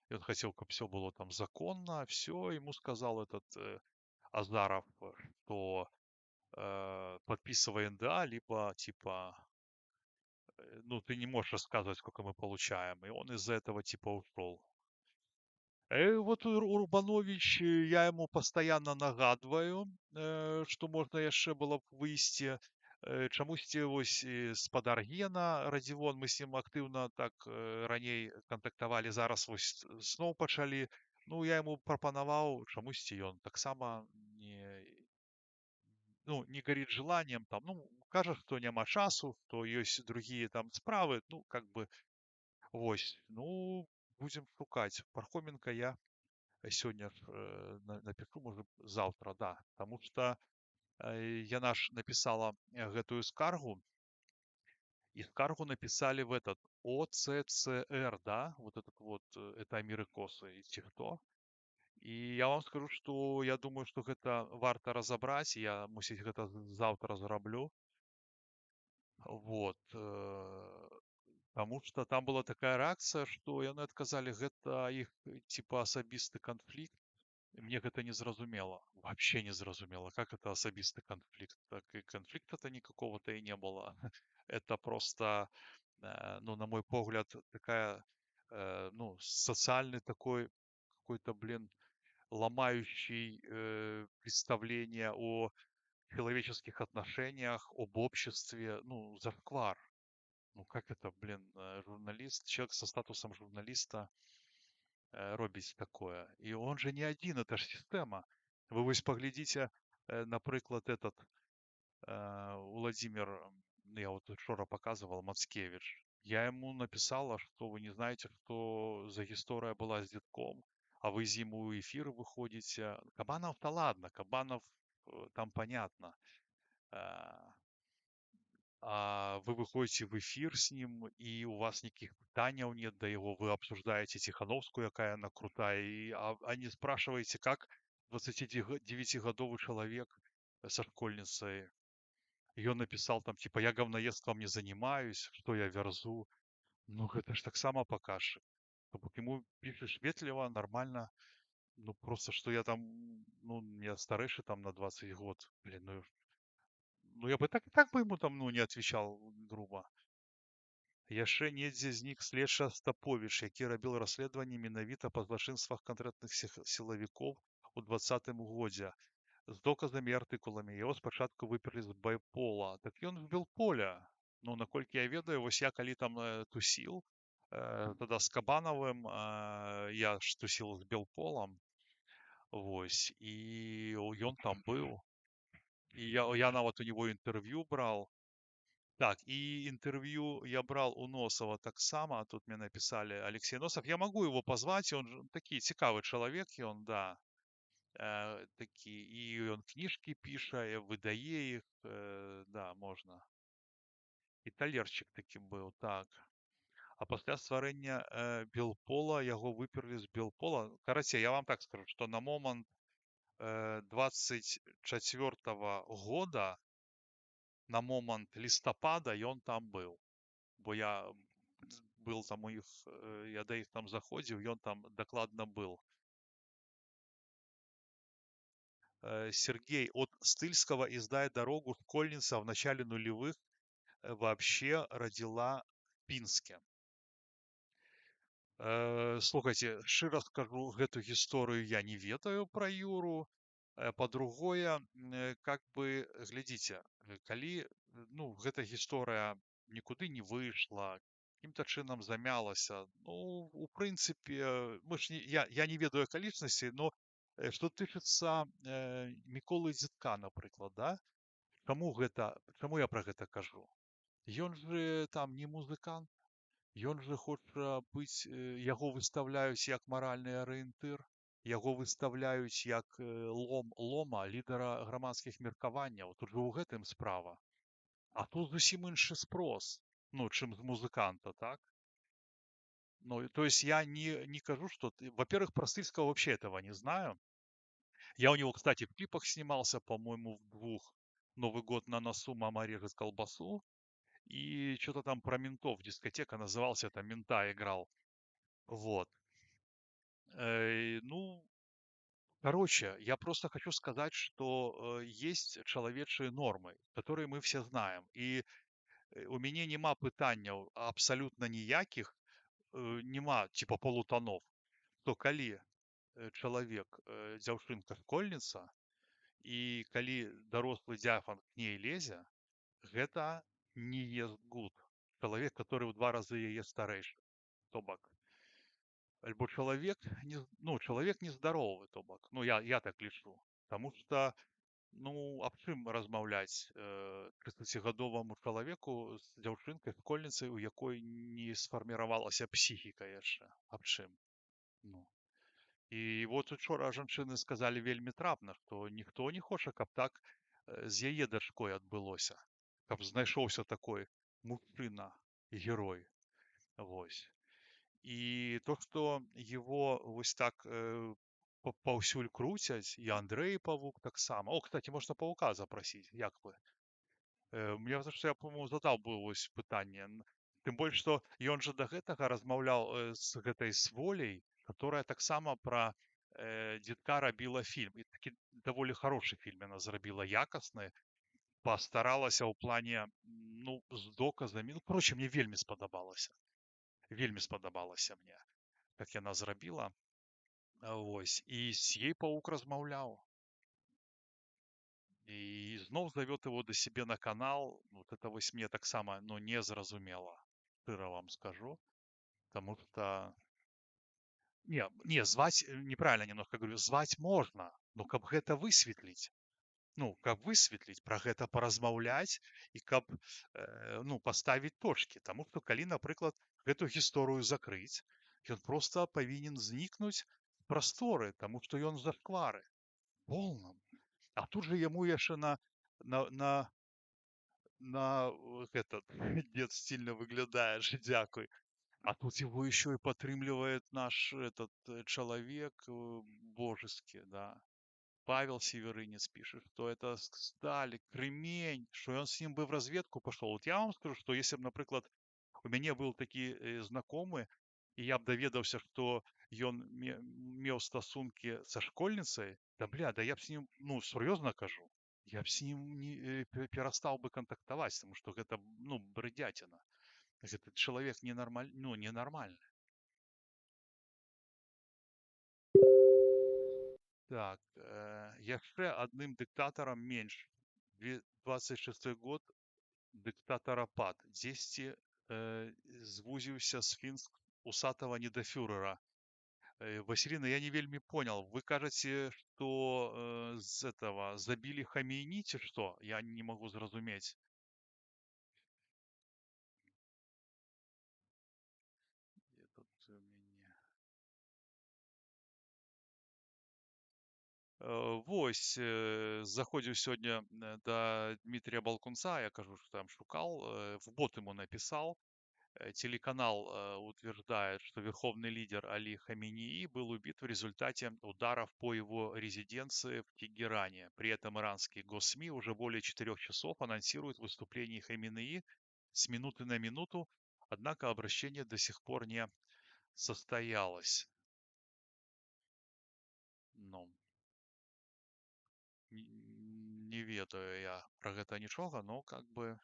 и он хотел, каб все было там законно, все, ему сказал этот Азаров, что подписывай НДА, либо типа, ну, ты не можешь рассказывать, сколько мы получаем. И он из-за этого типа ушел. Вот Урбанович, я ему постоянно нагадываю, что можно яшчэ было б выйсці. Чамусьці вось з-пад Аргена Радзівон, мы з ім актыўна так раней кантактавалі, зараз вось зноў пачалі. Ну, я ему прапанаваў, чамусьці ён таксама не горит желанием, там, ну, кажа, што няма часу, што ёсць другія там справы, ну, как бы, вось, ну, будзем шукаць. Пархоменка я сёння ж напишу, можа, заўтра, да, таму што яна ж напісала гэтую скаргу, и скаргу написали в этот ОЦЦР, да, вот этот вот, это америкосы ці хто. І я вам скажу, што я думаю, што гэта варта разабраць, я, мусіць, гэта заўтра зраблю. Вот. Таму што там была такая рэакцыя, што яны адказалі, гэта іх типа асабісты канфлікт. Мне гэта не зразумела, вообще не зразумела, как это асабісты конфликт. Так и конфликта-то никакого-то и не было. Это просто, ну, на мой погляд, такая, ну, социальный такой какой-то, блин, ломающий представление о человеческих отношениях, об обществе, ну, зашквар. Ну, как это, блин, журналист, человек со статусом журналиста робіць такое. І он же не один, это ж система. Вы вось паглядзіце, напрыклад, этот Владимир, я вот вчора показывал, Мацкевич. Я ему написала, что вы не знаете, что за история была с детком, а вы зиму эфир выходите. Кабанов-то ладно, Кабанов там понятно. А вы выходите в эфир с ним, и у вас никаких пытаний нет до его, вы обсуждаете Тихановскую, какая она крутая, а не спрашиваете, как 29-годовый человек со школьницей, и он написал там, типа, я говноедством не занимаюсь, что я верзу. Ну, это ж так само покажешь. Ему пишешь ветливо, нормально, ну, просто, что я там, ну, я старейший там на 20 год, блин, ну, я бы так бы ему там, ну, не отвечал грубо. Яшчэ недзе знік следчы Астаповіч, які рабіў расследаванне менавіта па злачынствах канкрэтных сілавікоў у 20-м годзе з доказамі і артыкуламі. Яго спачатку выперлі з байпола. Так ён з Белполя. Ну, наколькі я ведаю, вось я калі там тусіл, тада з Кабанавым, я ж тусіл з Белполам, вось, і ён там быў. І я нават у него інтэрв'ю брал. Так, и интервью я брал у Носова так само, тут мне написали Алексей Носов. Я могу его позвать, он же такий цікавый человек, и он, да, такие, и он книжки пишет, выдає их, да, можно. І талерчик таки был, так. А пасля стварэння Белпола яго выперлі з Белпола. Карацей, я вам так скажу, что на момант 24 года, на момант лістапада ён там быў. Бо я был там у іх, я да іх там заходзіў, ён там дакладна был. Сергей, от Стыльского издай дорогу школьница в начале нулевых вообще родила в Пинске. Слухайте, шчыра скажу, гэту гісторыю я не ведаю пра Юру. Па-другое, как бы, глядзіце, калі, ну, гэта гісторыя нікуды не выйшла, каким-то чынам замялася, ну, у прынцыпе, мы ж я не ведаю акалічнасці, но што тычыцца Міколы Дзітка, напрыклад, да? Чаму я пра гэта кажу? Ён же там не музыкант, ён жа хоча быць, яго выстаўляюць як маральны арыентыр, яго выстаўляюць як лома, лідара грамадскіх меркаванняў. Тут жа ў гэтым справа. А тут зусім іншы спрос, ну, чым з музыканта, так? Ну, то есть я не кажу, что... Во-первых, про Стыльского вообще этого не знаю. Я у него, кстати, в клипах снимался, по-моему, в двух. Новый год на носу, мама режет колбасу. И что-то там про ментов, дискотека назывался, там мента играл. Вот. Ну, короче, я просто хочу сказать, что есть человечие нормы, которые мы все знаем. И у меня нема пытанняў абсолютно ніякіх, нема типа полутонов, то калі чалавек, дзяўчынка школьніца, і калі дарослы дзяфан к ней лезе, гэта не ест гуд. Чалавек, который ў 2 разы яе старэйшы. То бок, альбо чалавек чалавек нездаровы, то бок. Ну, я так лічу. Таму што, ну, аб чым размаўляць 30гадоваму чалавеку з дзяўчынкай, школьніцай, у якой не сфарміравалася псіхіка яшчэ. Аб чым? Ну. І вот учора жанчыны сказалі вельмі трапна, што ніхто не хоча, каб так з яе дачкой адбылося, каб знайшоўся такой мужчына і герой. Вось. І то, што его вось так паўсюль круцяць, і Андрэй Павук таксама. О, кстати, можна Павука запрасіць, як вы? Мне за што я, по-моему, задаў бы вось пытанне. Тым больш, што ён жа да гэтага размаўляў з гэтай Своляй, которая таксама пра дзедка рабіла фільм. І такі даволі хорошы фільм яна зрабіла, якасны, пастаралася ў плане, ну, з доказамі. Ну, короче, мне вельмі спадабалася. Вельмі спадабалася мне, як яна зрабіла. Вось. І з ей Павук размаўляў. И знов зовет его до себе на канал. Вот это вось мне таксама, ну, не зразумела, шчыра вам скажу. Потому что... Не, звать, неправильно немножко говорю, звать можно, но каб гэта высветліць. Ну, каб высветліць, пра гэта паразмаўляць і каб, ну, паставіць точкі. Таму што калі, напрыклад, гэту гісторыю закрыць, ён проста павінен знікнуць з прасторы, таму што ён зашквары. Полным. А тут же яму яшчэ на этот дед стильно выглядаешь, дякуй. А тут его еще и подтрымливает наш этот человек божеский, да. Павел Северынец пишет, что это Сталик, Кремень, что он с ним бы в разведку пошел. Вот я вам скажу, что если бы, например, у мяне был такі знакомы, і я б даведаўся, што ён меў стасункі са школьніцай, да я б з ім, ну, сур'ёзна кажу, я б з ім перастаў бы кантактаваць, тому што гэта, ну, брыдзяціна. Гэты чалавек ненармальны. Так, яшчэ адным дыктатарам менш. 26 год дыктатарапад. Дзесьці звузіўся сфінкс усатого недафюрера. Василина, я не вельми понял. Вы кажете, что з этого забили Хамейни, ці что? Я не могу зразуметь. Где тут у мяне? Вось, заходзіў сёння да Дмитрия Балкунца, я кажу, что там шукал, в бот ему написал. Телеканал утверждает, что верховный лидер Али Хаминеи был убит в результате ударов по его резиденции в Тегеране. При этом иранские госсми уже более 4 часов анонсируют выступление Хаминеи с минуты на минуту, однако обращение до сих пор не состоялось. Ну, не ведаю я про гэта нічога, но как бы...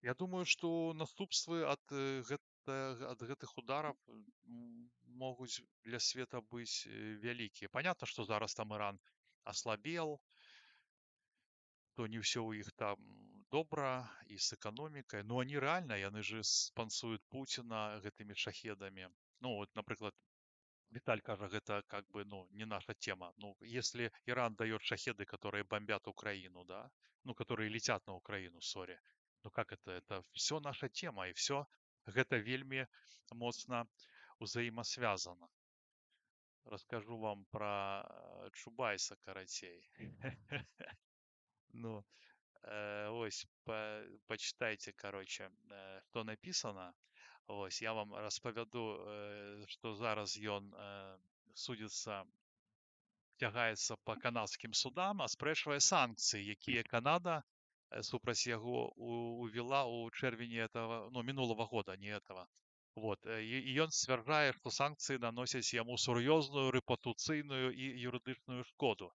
Я думаю, што наступствы ад гэтых ударов могуць для света быць вялікія. Понятно, што зараз там Іран аслабел, то не ўсё ў іх там добра і з эканомікай. Ну, они рэальна, яны же спансуюць Пуціна гэтымі шахедамі. Ну, вот, напрыклад, Виталь кажа, гэта как бы, ну, не наша тема. Ну, если Иран дает шахеды, которые бомбят Украину, да, ну, которые летят на Украину, сори, ну, как это? Это все наша тема, и все гэта вельми моцна узаимосвязано. Расскажу вам про Чубайса карацей. Ну, ось, почитайте, короче, что написано. Ось, я вам распавяду, што зараз ён судзіцца, цягаецца па канадскім судам, аспрэчвае санкцыі, якія Канада супраць яго увела ў чэрвені этого, ну, мінулого года, не этого. Вот. І ён сцвярджае, што санкцыі наносяць яму сур'ёзную рэпутацыйную і юрыдычную шкоду.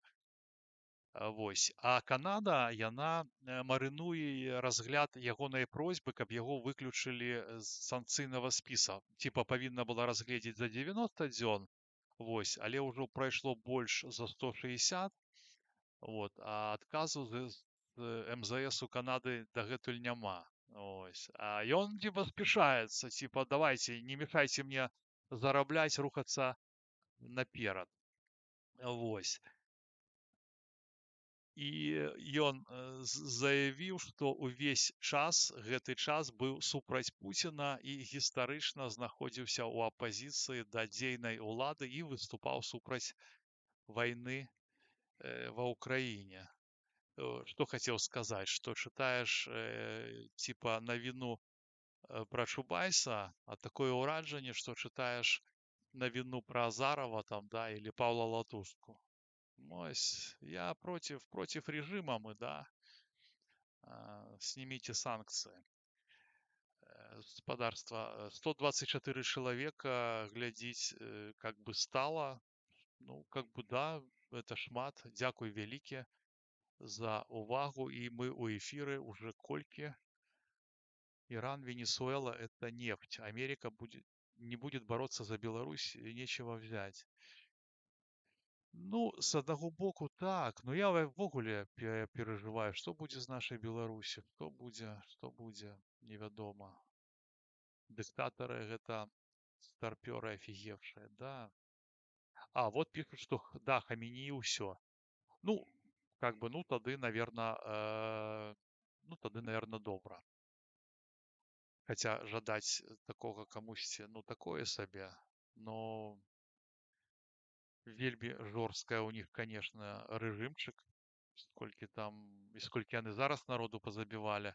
Вось. А Канада, яна марынуе разгляд ягонай просьбы, каб яго выключылі з санкцыйнага спіса. Типа павінна была разгледзець за 90 дзён, вось, але ўжо прайшло больш за 160, вот, а адказу з МЗС у Канады дагэтуль няма. Ось. А ён типа спешается, типа давайте, не мешайте мне зарабляць, рухацца наперад. Вось. І ён заявіў, што ўвесь час гэты час быў супраць Пуціна і гістарычна знаходзіўся ў апазіцыі да дзейнай улады і выступаў супраць вайны ва ўкраіне. Што хацеў сказаць, што чытаеш типа навіну пра Чубайса, а такое ўражанне, што чытаеш навіну пра Азарова там, да, или Павла Латушку. Ось, я против режима мы, да, снимите санкции. Господарство, 124 человека глядзіць как бы стало, ну, как бы да, это шмат, дзякуй вялікі за увагу, и мы у эфиры уже колькі. Иран, Венесуэла — это нефть. Америка не будет бороться за Беларусь, и нечего взять. Ну, с аднаго боку так, но я ввогуле перажываю, што будзе з нашай Беларусі, што будзе, невядома. Дыктатары гэта старпёры афігевшыя, да. А вот пишут, что да, Хаменеі ўсё. Ну, как бы, ну тады, наверно, добра. Хаця жадаць такога камусьці, ну такое сабе, но вельмі жорсткая у них, конечно, рэжымчык, сколькі там, і сколькі яны зараз народу позабивали.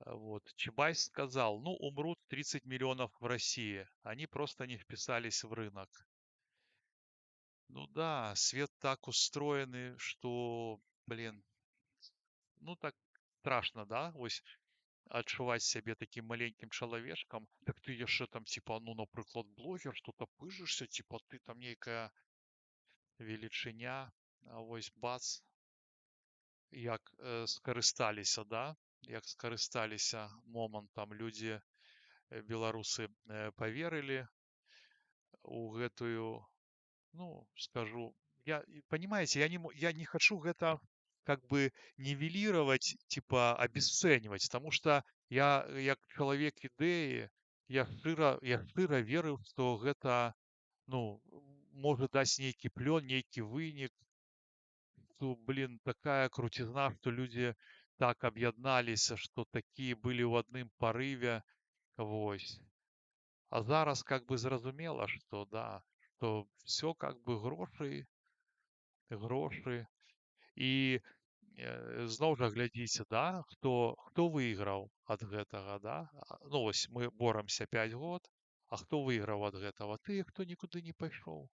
Вот. Чубайс сказал, ну, умрут 30 миллионов в России. Они просто не вписались в рынок. Ну да, свет так устроены, что, блин, ну так страшно, да? Вось адчуваць сябе таким маленьким чалавечкам. Так ты яшчэ там, типа, ну, напрыклад, блогер, что-то пыжышься, типа, ты там нейкая велічыня, а вось бац, як скарысталіся, да? Як скарысталіся момантам людзі, беларусы поверылі у гэтую, ну, скажу, понимаете, я не хочу гэта как бы нивелировать, типа обесценивать, потому что я, як чалавек ідэі, я шчыра верыў, што гэта, ну, можа даць нейкі плён, нейкі вынік, что, блин, такая крутизна, что люди так об'ядналіся, что такие были в одном порыве, вось. А зараз как бы зразумела, что да, что все как бы грошы, грошы. І зноў жа глядзіце, да, хто выйграў ад гэтага, да? Ну вось мы боремся 5 год, а хто выйграў ад гэтага? Тыя, хто нікуды не пайшоў.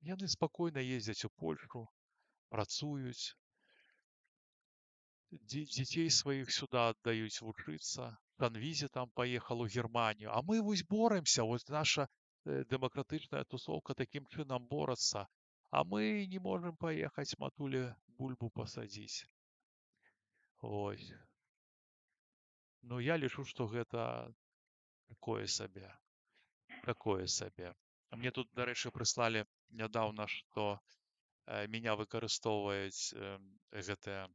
Яны спакойна ездзяць у Польшу, працуюць, дзяцей сваіх сюда аддаюць вучыцца, Канвізе там паехал у Германію, а мы вось боремся, вось наша дэмакратычная тусовка такім чынам борацца, а мы не можем паехаць матуле бульбу пасадзіць. Ось. Ну, я лічу, што гэта такое сабе. Такое сабе. Мне тут, дарэчы, прыслалі нядаўна, што меня выкарыстоўваюць гэтыя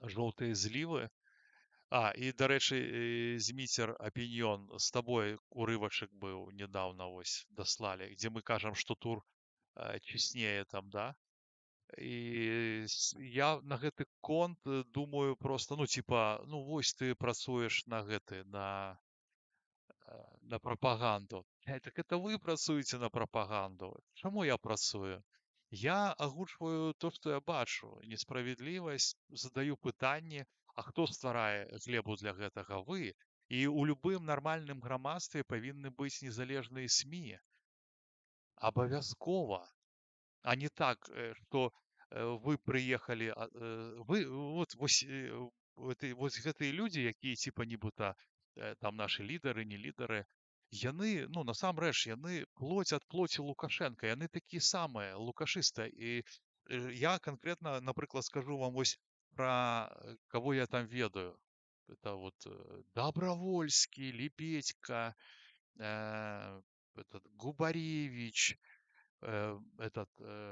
жоўтыя злівы. І, дарэчы, Зміцер Апіньён, з табой урывачак быў недаўна, вось, даслалі, дзе мы кажам, што тур чыснее там, да? І я на гэты конт думаю просто, ну, типа, ну, вось ты працуеш на гэты, на прапаганду. Так это вы працуеце на прапаганду. Чаму я працую? Я агучваю то, што я бачу. Несправядлівасць, задаю пытанні, а хто стварае глебу для гэтага? Вы. І ў любым нармальным грамадстве павінны быць незалежныя СМІ. Абавязкова. А не так, что вы приехали, вы, вот гэтыя людзі, якія типа нібыта там наши лідары, не лідары, яны, ну, насамрэч, яны плоть ад плоці Лукашенко, яны такія самыя, лукашысты, і Я конкретно, наприклад, скажу вам ось про кого я там ведаю. Это вот Добровольский, Лебедько, этот Губаревич,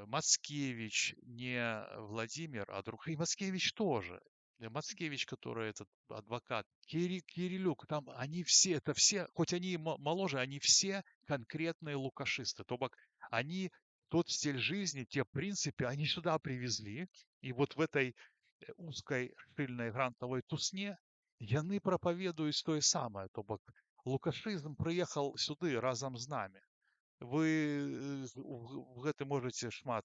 Мацкевич, не Владимир, а друг, и Мацкевич тоже. Мацкевич, который этот адвокат, Кирилюк, там они все, это все, хоть они и моложе, они все конкретные лукашисты. То бок они тот стиль жизни, те принципы, они сюда привезли, и вот в этой узкой шильной грантовой тусне яны прапаведуюць тое самае, то бок лукашызм прыехаў сюды разам з намі. Вы у гэтым можаце шмат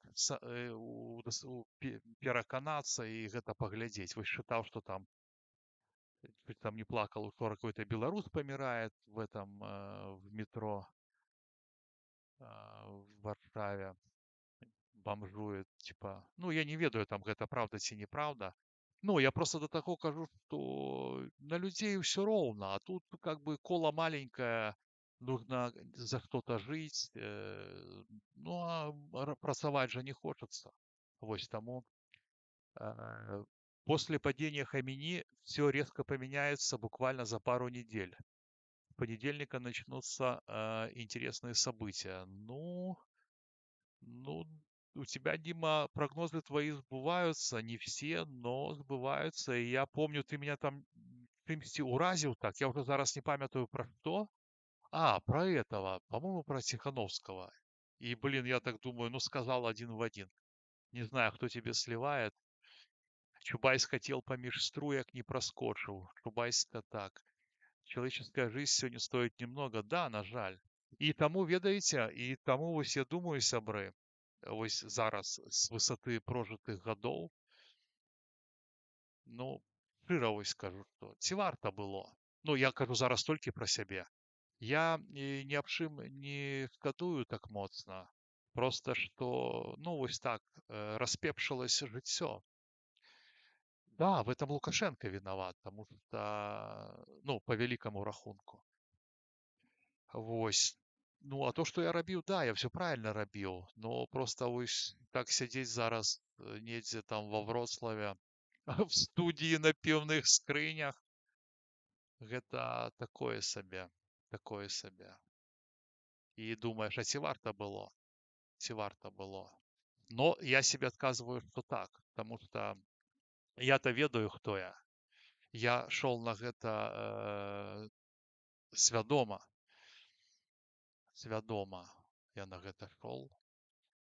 пераканацца і гэта паглядзець. Вось чытаў, што там чуть там не плакал, учора какой-то беларус памірает в этом в метро в Варшаве, бомжует, типа. Ну, я не ведаю, там гэта праўда ці неправда. Ну, я просто до таго кажу, што на людзей ўсё роўна, а тут как бы кола маленькая, нужно за что-то жить, ну, а працаваць жа не хочется. Вось таму после падения Хамини все резко поменяется буквально за пару недель. С понедельника начнутся интересные события. Ну, у тебя, Дима, прогнозы твои сбываются, не все, но сбываются. И я помню, ты меня там чимсь уразил так. Я уже зараз не памятаю про что. А, про этого, по-моему, про Тихановского. И, блин, я так думаю, ну, сказал один в один. Не знаю, кто тебе сливает. Чубайс хотел помеж струек, не проскочил. Чубайска так. Человеческая жизнь сегодня стоит немного. Да, на жаль. І таму, ведаеце, і таму вось я думаю, сябры, вось зараз з высоты прожытых гадоў, ну, шчыра вось скажу, што ці варта было. Ну, я кажу зараз толькі пра сябе. Я ні аб чым не шкадую так моцна. Просто што, ну, вось так, распепшылася жыццё. Да, в этом Лукашенко виноват, потому что, ну, по великому рахунку. Вось. Ну, а то, што я рабіў, да, я все правильно рабіў. Но просто вось так сядзець зараз недзе там во Вроцлаве в студіі на піўных скрынях, гэта такое сабе, такое сабе. І думаеш, а ці варта было? Ці варта было? Но я себе отказываю, что так, потому что я-то ведаю, хто я. Я шел на гэта свядома. Свядома я на гэта шел.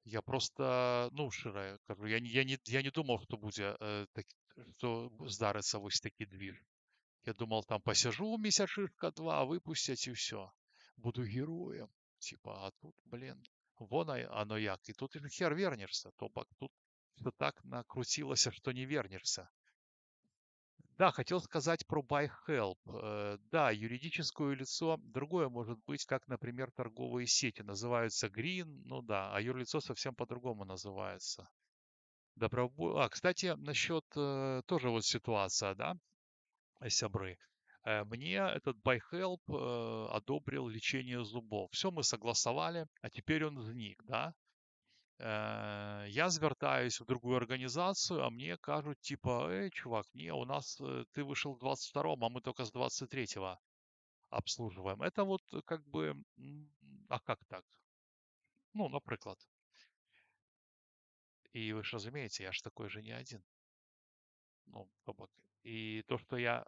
Я просто, ну, шчыра кажу, я не думаў, што будзе што здарыцца вось такі движ. Я думал, там посижу месячышка два, выпусцяць і ўсё. Буду героем. Типа, а тут, блин, вон оно як. І тут і хер вернешься. То бок тут все так накрутилося, что не вернешься. Да, хотел сказать про Buy Help. Да, юридическое лицо другое может быть, как, например, торговые сети. Называются Green, ну да, а юрлицо совсем по-другому называется. Кстати, насчет тоже вот ситуация, да, сябры. Мне этот Buy Help одобрил лечение зубов. Все мы согласовали, а теперь он зник, да. Я звяртаюсь в другую организацию, а мне кажут, типа, чувак, не, у нас ты вышел в 22-м, а мы только с 23-го обслуживаем. Это вот как бы, а как так? Ну, наприклад. И вы же разумеете, я ж такой же не один. Ну, то бок. И то, что я,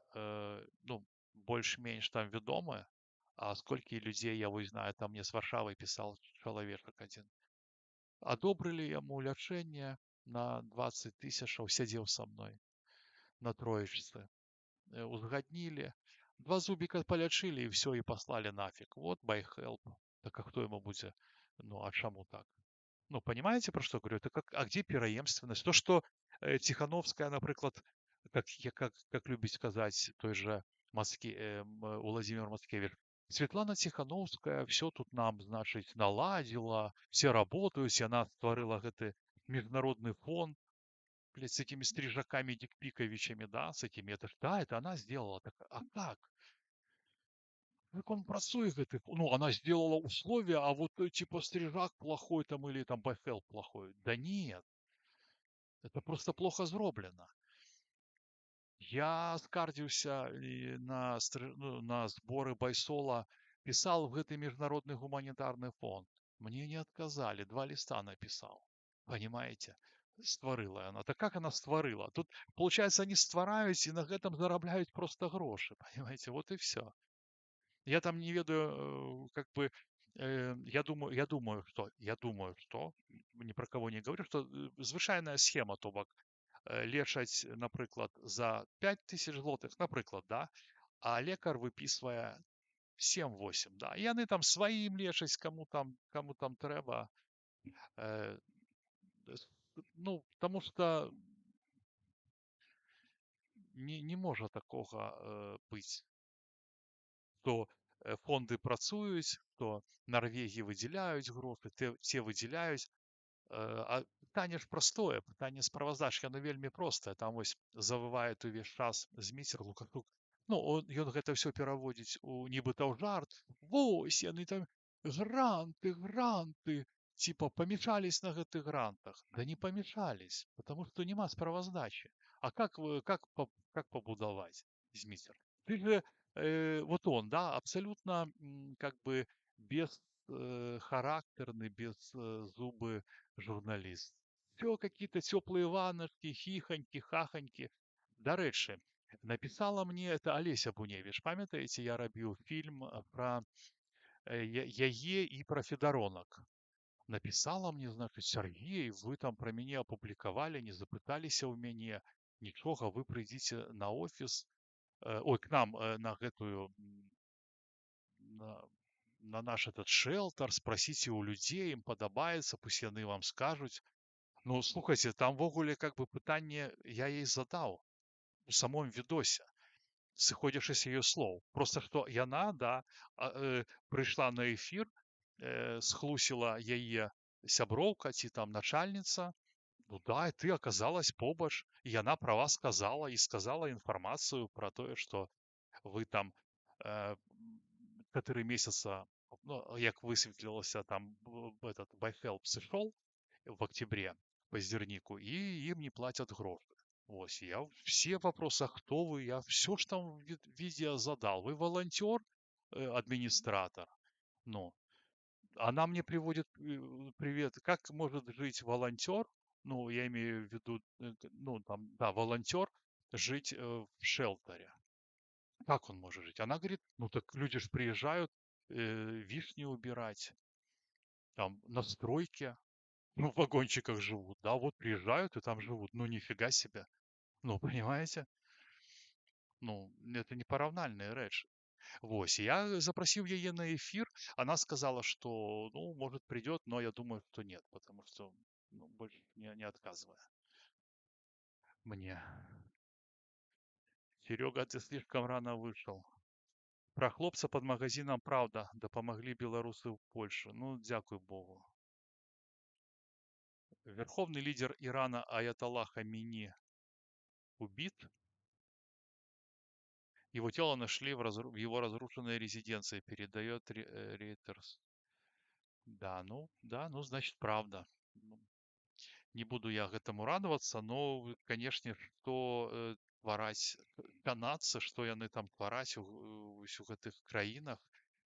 ну, больш-менш там вядомы, а сколькі людзей я вось знаю, там мне з Варшавы пісаў чалавечак адзін. Адобрылі яму лячэнне на 20 тысячаў, сядзеў са мной на троечцы. Узгаднілі. Два зубіка палячылі, і все, і паслалі нафиг. Вот Buy Help. Так а хто яму будзе? Ну, а чаму так? Ну, понимаете, про что говорю? Это как, а где преемственность? То, что Тихановская, например, как любить сказать той же Владимир Мацкевич, Светлана Тихановская все тут нам, значит, наладила, все работают, и она створила гэты международный фонд, блядь, с этими стрижаками Дикпиковичами, да, с этими, это ж, да, это она сделала. Так, а как? Как он працуе гэты, ну, она сделала условия, а вот типа стрижак плохой там или там Бэхел плохой. Да нет. Это просто плохо зроблена. Я скардзіўся на зборы байсола, пісаў в гэты міжнародны гуманітарны фонд. Мне не отказали, 2 листа написал. Понимаете? Стварыла она. Так как она стварыла? Тут, получается, они ствараюць и на гэтым зарабляюць просто грошы. Понимаете? Вот и все. Я там не ведаю, как бы, я думаю, что, ни про кого не говорю, что звычайная схема, то бок, лечаць, напрыклад, за 5000 злотых, напрыклад, да, а лекар выпісвае 7-8, да. І яны там сваім лечаць, каму там трэба. Э, ну, тому что не можа такога быць, то фонды працуюць, то Нарвегіі выдзяляюць грошы, те выдзяляюць. А пытанне ж простое, пытанне справаздачы, яно вельмі простае. Там вось завывае увесь час зміцер Лукашук. Ну, ён гэта ўсё пераводзіць нібыта ў жарт. Вось яны там гранты, гранты. Типа помешались на гэтых грантах. Да не помешались, потому что нема справаздачи. А как побудовать, Змитер? Ты же, вот он, да, абсолютно как бы характерный, без зубы журналист. Все какие-то теплые ванночки, хихоньки, хахоньки. Дарэчы, написала мне это Олеся Буневич. Памятаеце, я рабіў фільм про яе і про федаронак. Написала мне, значит, Сергей, вы там про мяне апублікавалі, не запыталіся ў мяне, нічога, вы прыйдзіце на офіс, к нам на гэтую, на, на наш этот шелтер, спросите у людей, им падабаецца, пусть яны вам скажуць. Ну, слухайте, там в огуле как бы пытанне я ей задал у самом видосе, сыходзячы з яе слоў. Просто што яна, да, прыйшла на эфир, схлусіла яе сяброўка ці там начальница. Ну да, и ты оказалась побач, и яна про вас сказала, и сказала информацию про то, что вы там 4 месяца, ну, як высветлілася, там этот байхелп сышоў в октябре по зернику, и им не платят гроши. Вот, я все вопросы, а кто вы, я все, что там в видео задал. Вы волонтер, администратор? Ну, она мне приводит привет. Как может жить волонтер? Ну, я имею в виду, ну, там, да, волонтер жить в шелтере. Как он может жить? Она говорит, ну так люди же приезжают вишни убирать, там, на стройке, ну, в вагончиках живут, да, вот приезжают и там живут. Ну, нифига себе. Ну, понимаете? Ну, это не параўнальныя рэчы. Вось, я запросил яе на эфир, она сказала, что, ну, может, придет, но я думаю, что нет, потому что, ну, больше не отказывая мне. Серега, ты слишком рано вышел. Про хлопца под магазином «Правда» дапамаглі беларусы ў Польшы. Ну, дзякуй Богу. Верховный лидер Ирана Аятолла Хамини убит. Его тело нашли в его разрушенной резиденции, передает Reuters. Да, ну, значит, правда. Ну, не буду я гэтаму радавацца, но, канешне, што твараць канадцы, што яны там твараць вось у гэтых краінах,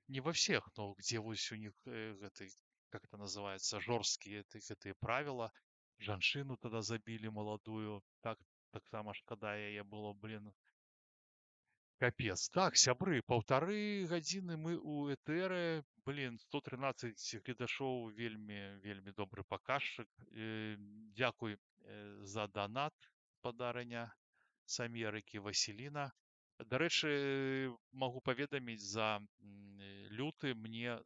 не во всех, но где вось у них гэты, как это называется, жорсткія гэтыя правила. Жанчыну тогда забілі маладую, таксама шкада яе было, блин. Капец. Так, сябры, 1,5 гадзіны мы у этэры. Блин, 113 гледашоў, вельмі добры паказчык. Дзякуй за донат, спадарыня з Амерыкі Васіліна. Дарэчы, магу паведаміць, за люты мне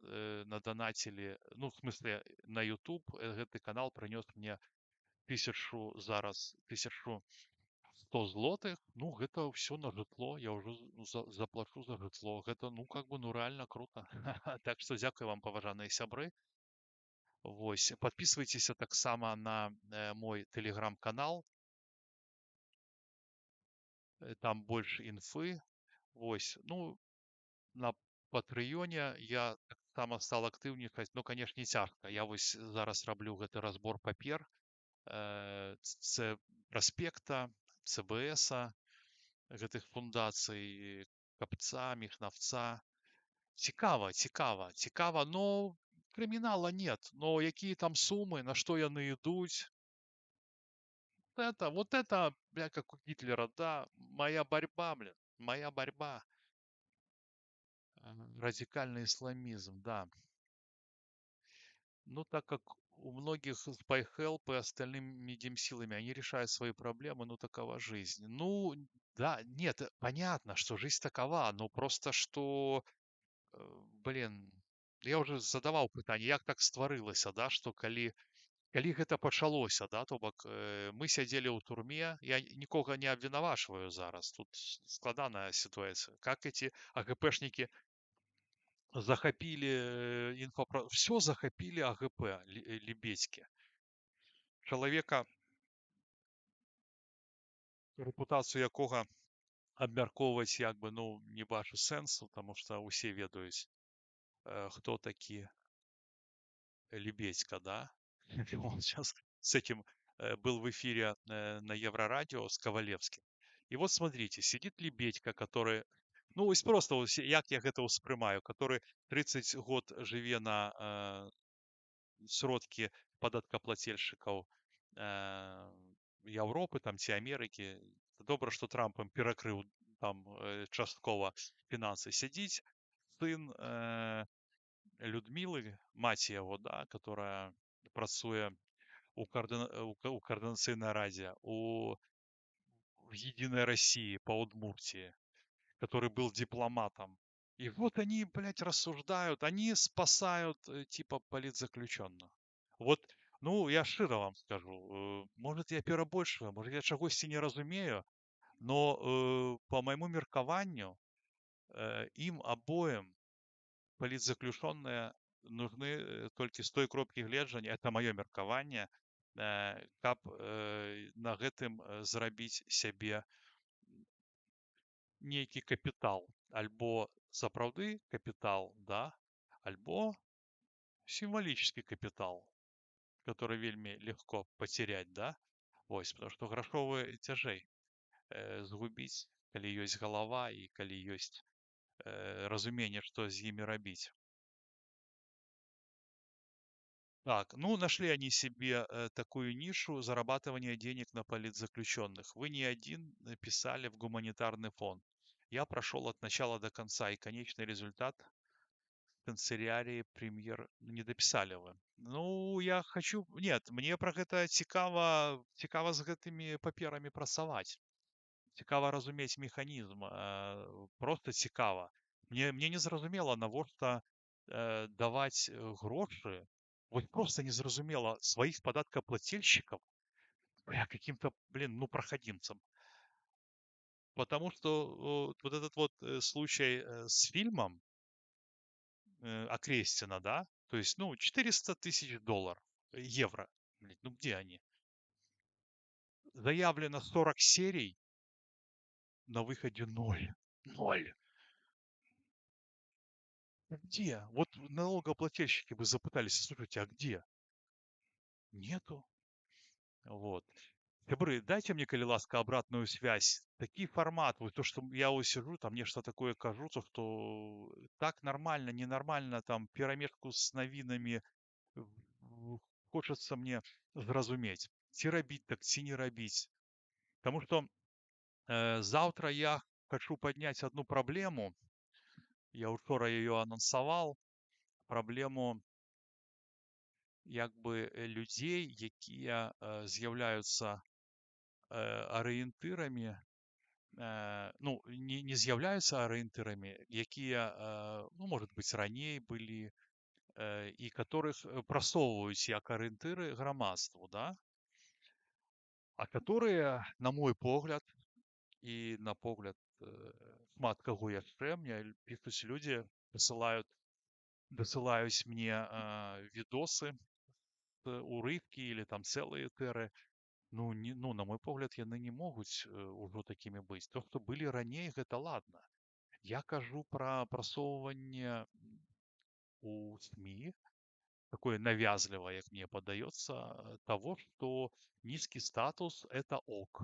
надонацілі, ну, в смысле, на YouTube гэты канал прынёс мне 1100 злотых. Ну, гэта ўсё на жытло, я ўжо заплачу за жытло. Гэта, ну, как бы, ну, рэальна крута. Так што дзякуй вам, паважаныя сябры. Вось, подписывайтеся таксама на мой телеграм-канал. Там больш інфы. Вось, ну, на Патрыёне я таксама стал актыўнічаць, ну, канешне, цяжка. Я вось зараз раблю гэты разбор папер. праспекта, ЦБСа, гэтых фундацый, Капца, Міхнавца. Цікава, цікава, цікава, но крымінала нет. Но якія там сумы, на што яны ідуць, вот это, бля, как у Гитлера, да, моя борьба, блин, моя борьба. Радикальный исламизм, да. Ну, так как у многих Spy Help и остальными силами, они решают свои проблемы, ну, такова жизнь. Ну, да, нет, понятно, что жизнь такова, но просто что, блин, я уже задавал пытанне, як так стварылася, да, что калі гэта пачалося, да, то бок мы сядзелі ў турме, я нікога не абвінавачваю зараз, тут складаная ситуация, как эти АГПшники захапілі все захапілі АГП лібецькі, чалавека, рэпутацыю якога абмяркоўваць як бы, ну, не бачу сэнсу, тому что усе ведаюць, хто такі Лебедько, да? Он сейчас с этим был в эфире на Еврорадио с Ковалевским. И вот смотрите, сидит Лебедько, который, ну, вось просто як я гэта ўспрымаю, который 30 год жыве на сродкі падаткаплацельшчыкаў Европы там ці Амерыкі. Добра, што Трампам перакрыў там часткова фінансы. Сядзіць сын Людмилы, маці яго, да, которая працуе у координацыйнай радзе в Единой России по Удмуртии, который был дипломатом. И вот они, блядь, рассуждают, они спасают типа политзаключенных. Вот, ну, я шчыра вам скажу, может, я перабольшваю, может, я чагосьці не разумею, но по майму меркаванню ім абоім политзаключенные нужны толькі з той кропкі гледжання, это маё меркаванне, каб на гэтым зрабіць сябе нейкі капітал, альбо сапраўды капітал, да, альбо сімвалічны капітал, который вельмі легко потерять, да, вось, потому что грашовы цяжэй згубіць, калі ёсць галава і калі ёсць разуменне, што з імі рабіць. Так, ну, нашли они себе такую нишу зарабатывания денег на политзаключенных. Вы не один писали в гуманитарный фонд. Я прошел от начала до конца, и конечный результат в канцелярии премьер не дописали вы. Ну, я хочу... Нет, мне про гэта цікава, цікава з гэтымі паперамі працаваць. Цікава разумець механізм, просто цікава. Мне не зразумела, навошта даваць грошы, вот просто незразумела, своих податкоплательщиков каким-то, блин, ну, проходимцам. Потому что вот этот вот случай с фильмом Окрестина, да, то есть, ну, 400 тысяч долларов, евро, блин, ну, где они? Заявлено 40 серий, на выходе ноль. Ноль. Где? Вот налогоплательщики бы запытались, слушайте, а где? Нету. Вот. Сябры, дайте мне, калі ласка, обратную связь. Такі формат, вот то, что я вот сижу, там нешта такое кажу, то, что так нормально, ненормально, там, перамешку с навінамі, хочется мне зразумець, ці рабіць так, ці не рабіць. Потому что завтра я хочу поднять одну проблему, я учора ее анонсаваў, праблему як бы людзей, якія з'яўляюцца арыентырамі, ну, не з'яўляюцца арыентырамі, якія, ну, может быть, раней былі, і которых прасоўваюць як арыентыры грамадству, да, а которые, на мой погляд, і на погляд шмат каго яшчэ, мне пішуць людзі, дасылаюць мне відосы, урывкі или там цэлыя тэры. Ну, ну, на мой погляд, яны не могуць ужо такімі быць. То, што былі раней, гэта ладна. Я кажу пра прасоўванне у СМІ такое навязливое, как мне подается, того, что низкий статус — это ок.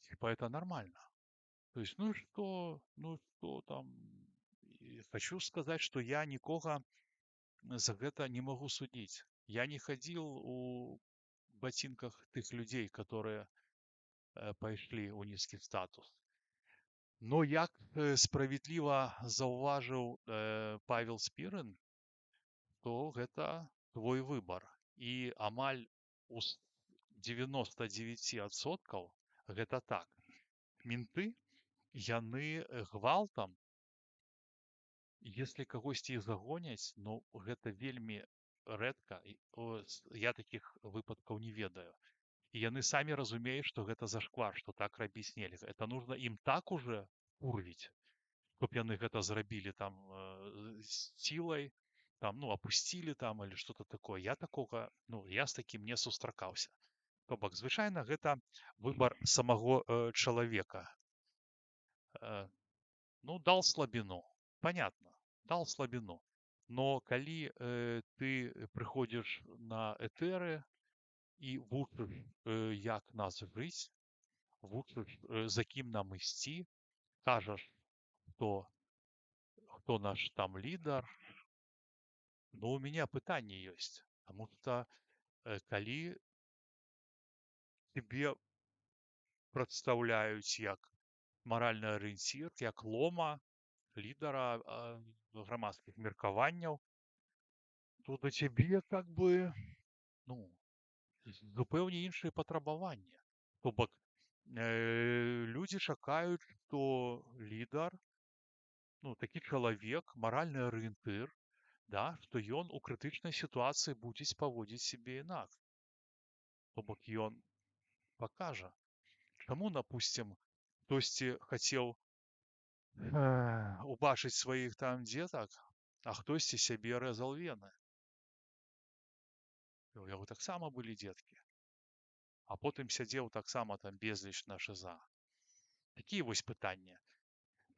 Типа это нормально. То есть, ну что там. І хочу сказать, что я нікога за гэта не могу судить. Я не ходил у ботинках тых людей, которые пайшлі ў нізкі статус. Но як справедліва заўважыў Павел Спірын, то гэта твой выбар. І амаль у 99% гэта так. Менты, яны гвалтам, если кагосьці і загоняць, ну гэта вельмі рэдка. Я такіх выпадкаў не ведаю. І яны самі разумеюць, што гэта зашквар, што так рабіць нельга. Это нужно ім так уже курвіць, каб яны гэта зрабілі там з сілай, там, ну, опусцілі там или что-то такое. Я з такім не сустракаўся. То бок, звычайна, гэта выбар самого чалавека. Ну, дал слабину. Понятно, дал слабину. Но калі ты прыходзіш на этэры і вучыш, як нас жыць, вучыш, за кім нам ісці, кажаш, хто наш там лідар, ну, у меня пытанне ёсць. Потому что калі тебе прадстаўляюць як маральны арыенцір, як лома, лідара грамадскіх меркаванняў, то да цябе как бы, ну, зупэўне іншыя патрабаванні. То бок, людзі чакаюць, што лідар, ну, такі чалавек, маральны арыентыр, да, што ён у крытычнай сітуацыі будзе паводзіць сябе інакш. То бок ён пакажа. Чаму, напусцім, хтосьці хацеў убачыць сваіх там дзетак, а хтосьці сябе рэзал вены. У яго таксама былі дзеткі. А потым сядзеў таксама там безліч на ШЗа. Такія вось пытанні.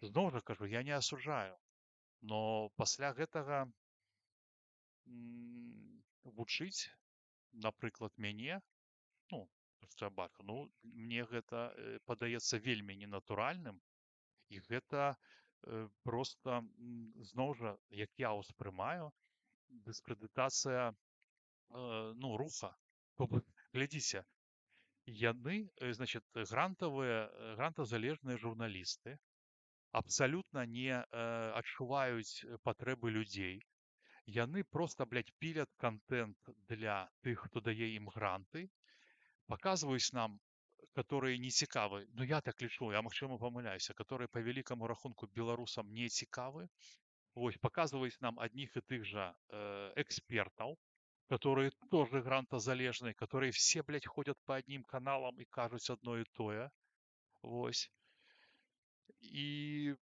Зноў жа кажу, я не асуджаю. Но пасля гэтага вучыць, напрыклад, мяне, ну, што я бачу, ну, мне гэта падаецца вельмі ненатуральным. І гэта проста, зноў жа, як я ўспрымаю, дыскрэдытацыя, ну, руха. То бок, глядзіце, яны, значит, грантазалежныя журналісты абсалютна не адчуваюць патрэбы людзей. Яны проста, блядь, піляць контент для тых, хто дае ім гранты, паказваюць нам, которые не цікавы, ну я так лічу, я, магчыма, памыляюся, которые по великому рахунку беларусам не цікавы. Вось, паказваюць нам адних і тых жа экспертаў, которые тоже грантазалежныя, которые все, блядь, ходят по одним каналам и кажуць одно и тое. Вось. И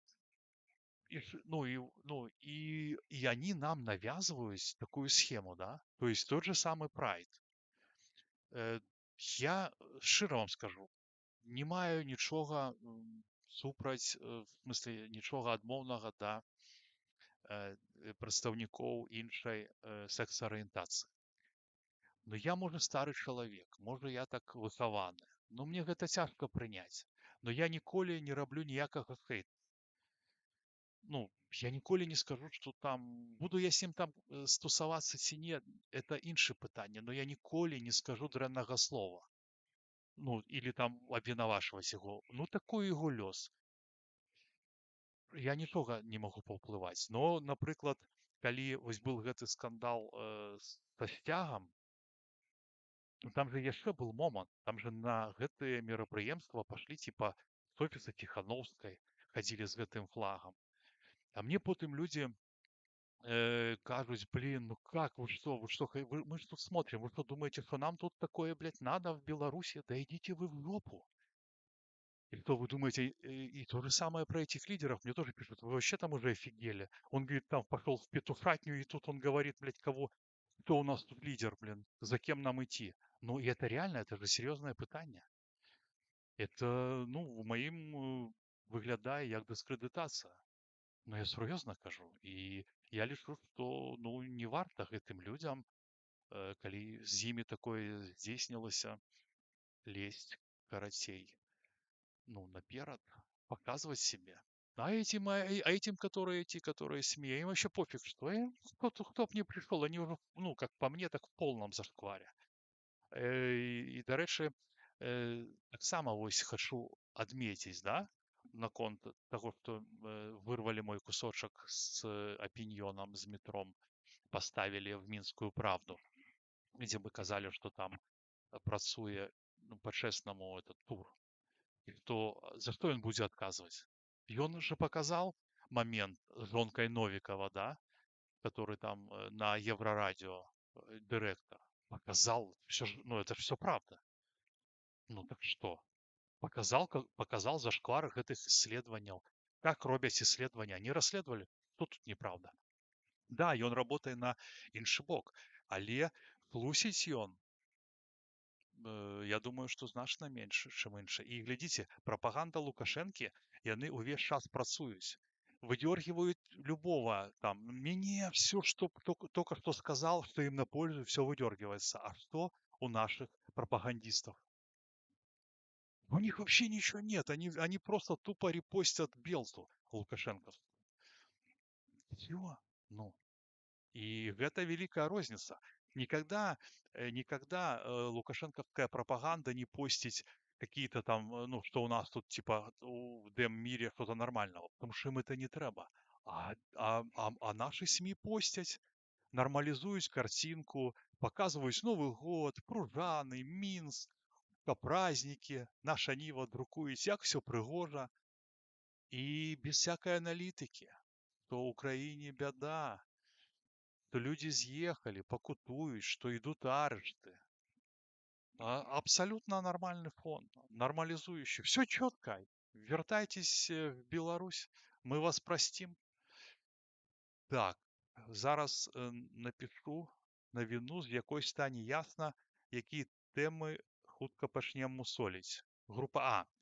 они нам навязывают такую схему, да? То есть тот же самый Pride. Я шчыра вам скажу, не маю нічога супраць, в смысле, нічога адмоўнага да прадстаўнікоў іншай секс-арыентацыі. Но я, можа, стары чалавек, можа, я так выхаваны. Но мне гэта цяжка прыняць. Но я ніколі не раблю ніякага хейта. Ну, я ніколі не скажу, што там буду я з ім там стусавацца ці не, это іншы пытанне, но я ніколі не скажу дрэннага слова. Ну, или там абвінавачваць яго. Ну, такой яго лёс. Я нічога не магу паўплываць. Но, напрыклад, калі вось был гэты скандал са сцягам, там же яшчэ был момант, там же на гэтые мерапрыемства пашлі типа з офіса Ціханаўскай, хадзілі з гэтым флагам. А мне потым людзі кажуць, блин, ну как, мы же тут смотрим, вы что думаете, что нам тут такое, блядь, надо в Беларуси? Да идите вы в жопу. И что вы думаете, и то же самое про этих лидеров, мне тоже пишут, вы вообще там уже офигели. Он говорит, там пошел в петушатню, и тут он говорит, блядь, кто у нас тут лидер, блин, за кем нам идти. Ну, и это реально, это же серьезное пытание. Это, ну, в моим выглядае як дыскрэдытацыя. Ну, я сур'ёзна кажу. І я лічу, што ну не варта гэтым людзям, калі з імі такое здзейснілася, лезть карацей, ну, наперад, показывать себя. А этим, которые СМИ, им вообще пофиг, что кто б не пришел, они уже, ну, как по мне, так в полном зашкваре. І, дарэчы, таксама вось хачу адмеціць, да, наконт таго, што вырвалі мой кусочак з апіньёнам, з метром, паставілі в Мінскую правду, дзе мы казалі, што там працуе, ну, па-чэснаму этот тур. І за што ён будзе адказваць? Ён же паказаў момент з жонкай Новікава, да, который там на Еврорадио директор показал, все, ну это все правда. Ну так что? Показал зашквар гэтых исследований. Как робяць исследования? Они расследовали. Что тут неправда? Да, ён работае на іншы бок, але хлусіць ён, я думаю, што значна менш, чым іншы. І глядзіце, прапаганда Лукашэнкі, яны ўвесь час працуюць. Выдергивают любого там, мне все, что только что сказал, что им на пользу, все выдергивается. А что у наших пропагандистов? У них вообще ничего нет. Они просто тупо репостят Белту Лукашенковскую. Все. Ну, и это великая розница. Никогда лукашенковская пропаганда не постить какие-то там, ну, что у нас тут, типа, в Дем-мире что-то нормального, потому что им это не треба. А наши СМИ постять, нормализуюсь картинку, показываюсь Новый год, Пружаны, Минск, праздники, наша Нива друкуюць, як все прыгожа. И без всякой аналитики, что Украине беда, что люди съехали, покутуют, что идут арышты. Абсолютно нормальный фон, нормализующий. Все четко. Вертайтесь в Беларусь, мы вас простим. Так, зараз напишу навіну, з якой стане ясна, які тэмы хутка пачне мусоліць.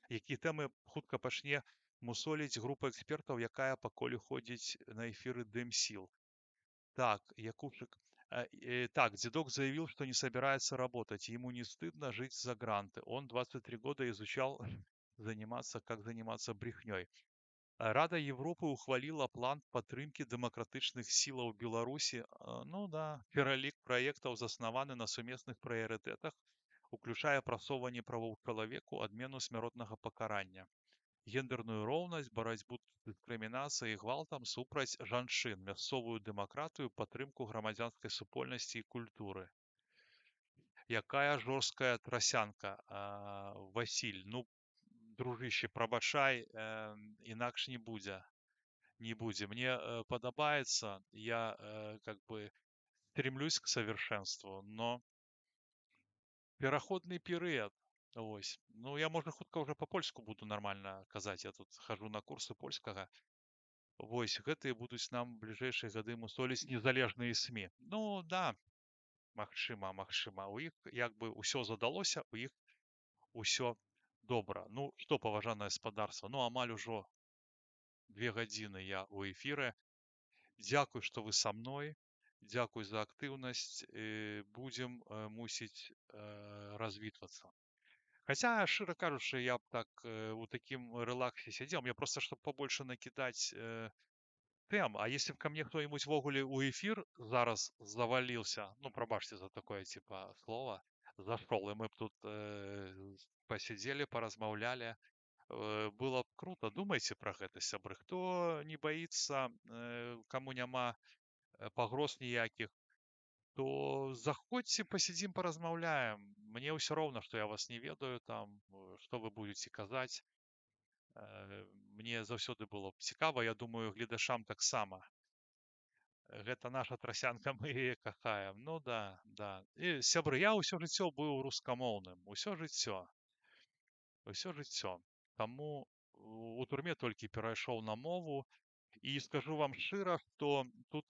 Які тэмы хутка пачне мусоліць група экспертаў, якая пакуль ходзіць на эфиры Дэмсіл. Так, Якубчик. Так, дедок заявил, что не собирается работать. Ему не стыдно жить за гранты. Он 23 года изучал как заниматься брехней. Рада Европы ухвалила план падтрымкі дэмакратычных сілаў Беларусі. Ну да, пералік праектаў заснаваны на сумесных прыярытэтах, уключае прасоўванне правоў чалавеку, адмену смяротнага пакарання, гендерную роўнасць, барацьбу з дыскрымінацыяй і гвалтам супраць жанчын, мясцовую дэмакратыю, падтрымку грамадзянскай супольнасці і культуры. Якая жорсткая трасянка, Васіль. Ну, дружище, прабачай, інакш не будзе. Не будзе. Мне падабаецца, я как бы стремлюсь к совершенству, но пераходны перыяд. Вось. Ну, я, можа, хутка ўжо па-польску буду нормально казаць. Я тут хожу на курсы польскага. Вось, гэтыя будуць нам бліжэйшыя гады мусоліць незалежныя СМІ. Ну, да, магчыма. У іх як бы ўсё задалося, у іх усё добра. Ну, што, паважанае спадарства, ну, амаль ужо 2 гадзіны я ў эфіры. Дзякуй, што вы са мной. Дзякуй за актыўнасць. Будзем мусіць развітвацца. Хаця, шчыра кажучы, я б так у такім рэлаксе сядзеў. Мне проста, чтобы побольше накидать тэм. А если бы ко мне кто-нибудь вогуле ў эфир зараз завалился, ну, пробачьте за такое, типа, слово, зашел, и мы б тут посидели, поразмаўлялі, было б круто. Думайте про гэта, сябры. Хто не боится, кому няма пагроз ніякіх, то заходзьце, посидим, поразмаўляем. Мне ўсё роўна, што я вас не ведаю там, што вы будете казаць. Мне заўсёды было б цікава, я думаю, гледашам таксама. Гэта наша трасянка, мы яе кахаем. Ну да. І сябры, я ўсё жыццё быў рускамоўным. Усё жыццё. Таму у турме толькі перайшоў на мову. И скажу вам шчыра, что тут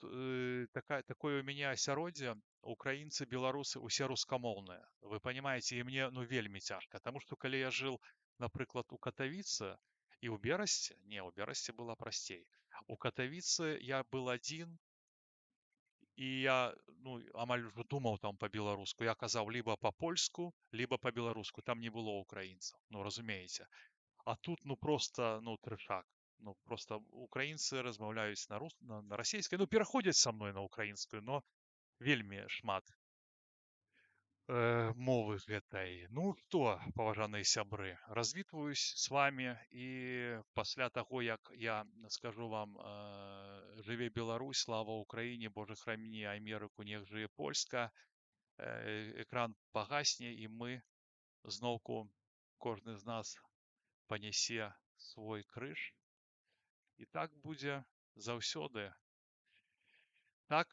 такое у меня асяроддзе, украинцы, белорусы, усе рускамоўныя. Вы понимаете, и мне, ну, вельмі цяжка, потому что калі я жил, напрыклад, у Катавіцы і ў Берасці, не, у Берасці было прасцей. У Катавіцы я был один, і я ну, амаль ужо думаў там па-беларуску. Я казаў либо па-польску, либо па-беларуску. Там не было украінцаў. Ну, разумееце. А тут, ну, просто, ну, трэшак. Ну, просто украінцы размаўляюць на расейскай. Ну, пераходзяць са мной на украінскую, но вельмі шмат мовы гэтай. Ну што, паважаныя сябры, развітваюсь с вами і пасля таго, як я скажу вам жыве Беларусь, слава Украіне, Божа храні Амерыку, нех жыве Польска, экран пагасне і мы зноўку кожны з нас панясе свой крыж. І так будзе заўсёды. Так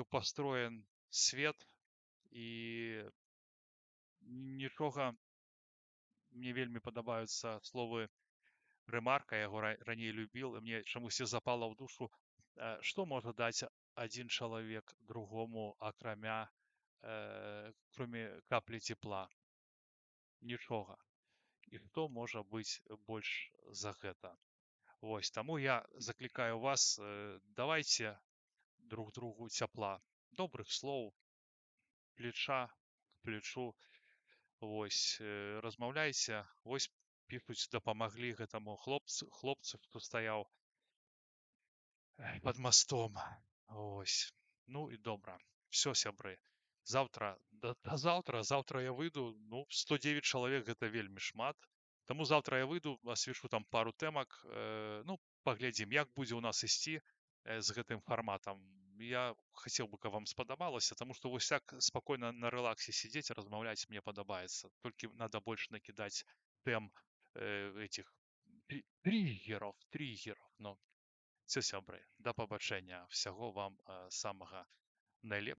пастроен свет і нічога мне вельмі падабаюцца словы Рэмарка, я яго раней любіў, і мне чамусьці запала ў душу, што можа даць адзін чалавек другому, акрамя кроме каплі цепла? Нічога. І што можа быць больш за гэта? Вось, таму я заклікаю вас, давайце друг другу цяпла, добрых слоў, плеча к плечу. Вось, размаўляйце. Вось пішуць, дапамаглі гэтаму хлопцу, хто стаяў пад мастом. Вось. Ну і добра. Всё, сябры. Заўтра я выйду, ну, 109 чалавек гэта вельмі шмат. Таму заўтра я выйду, асвечу там пару тэмак. Ну, паглядзім, як будзе ў нас ісці з гэтым фарматам. Я хацеў бы, каб вам спадабалася, таму што вось так спакойна на рэлаксе сидзець, размаўляць мне падабаецца. Толькі надо больш накідаць тэм этих триггеров. Ну, все, сябры, да пабачэння. Всяго вам самага найлепшага.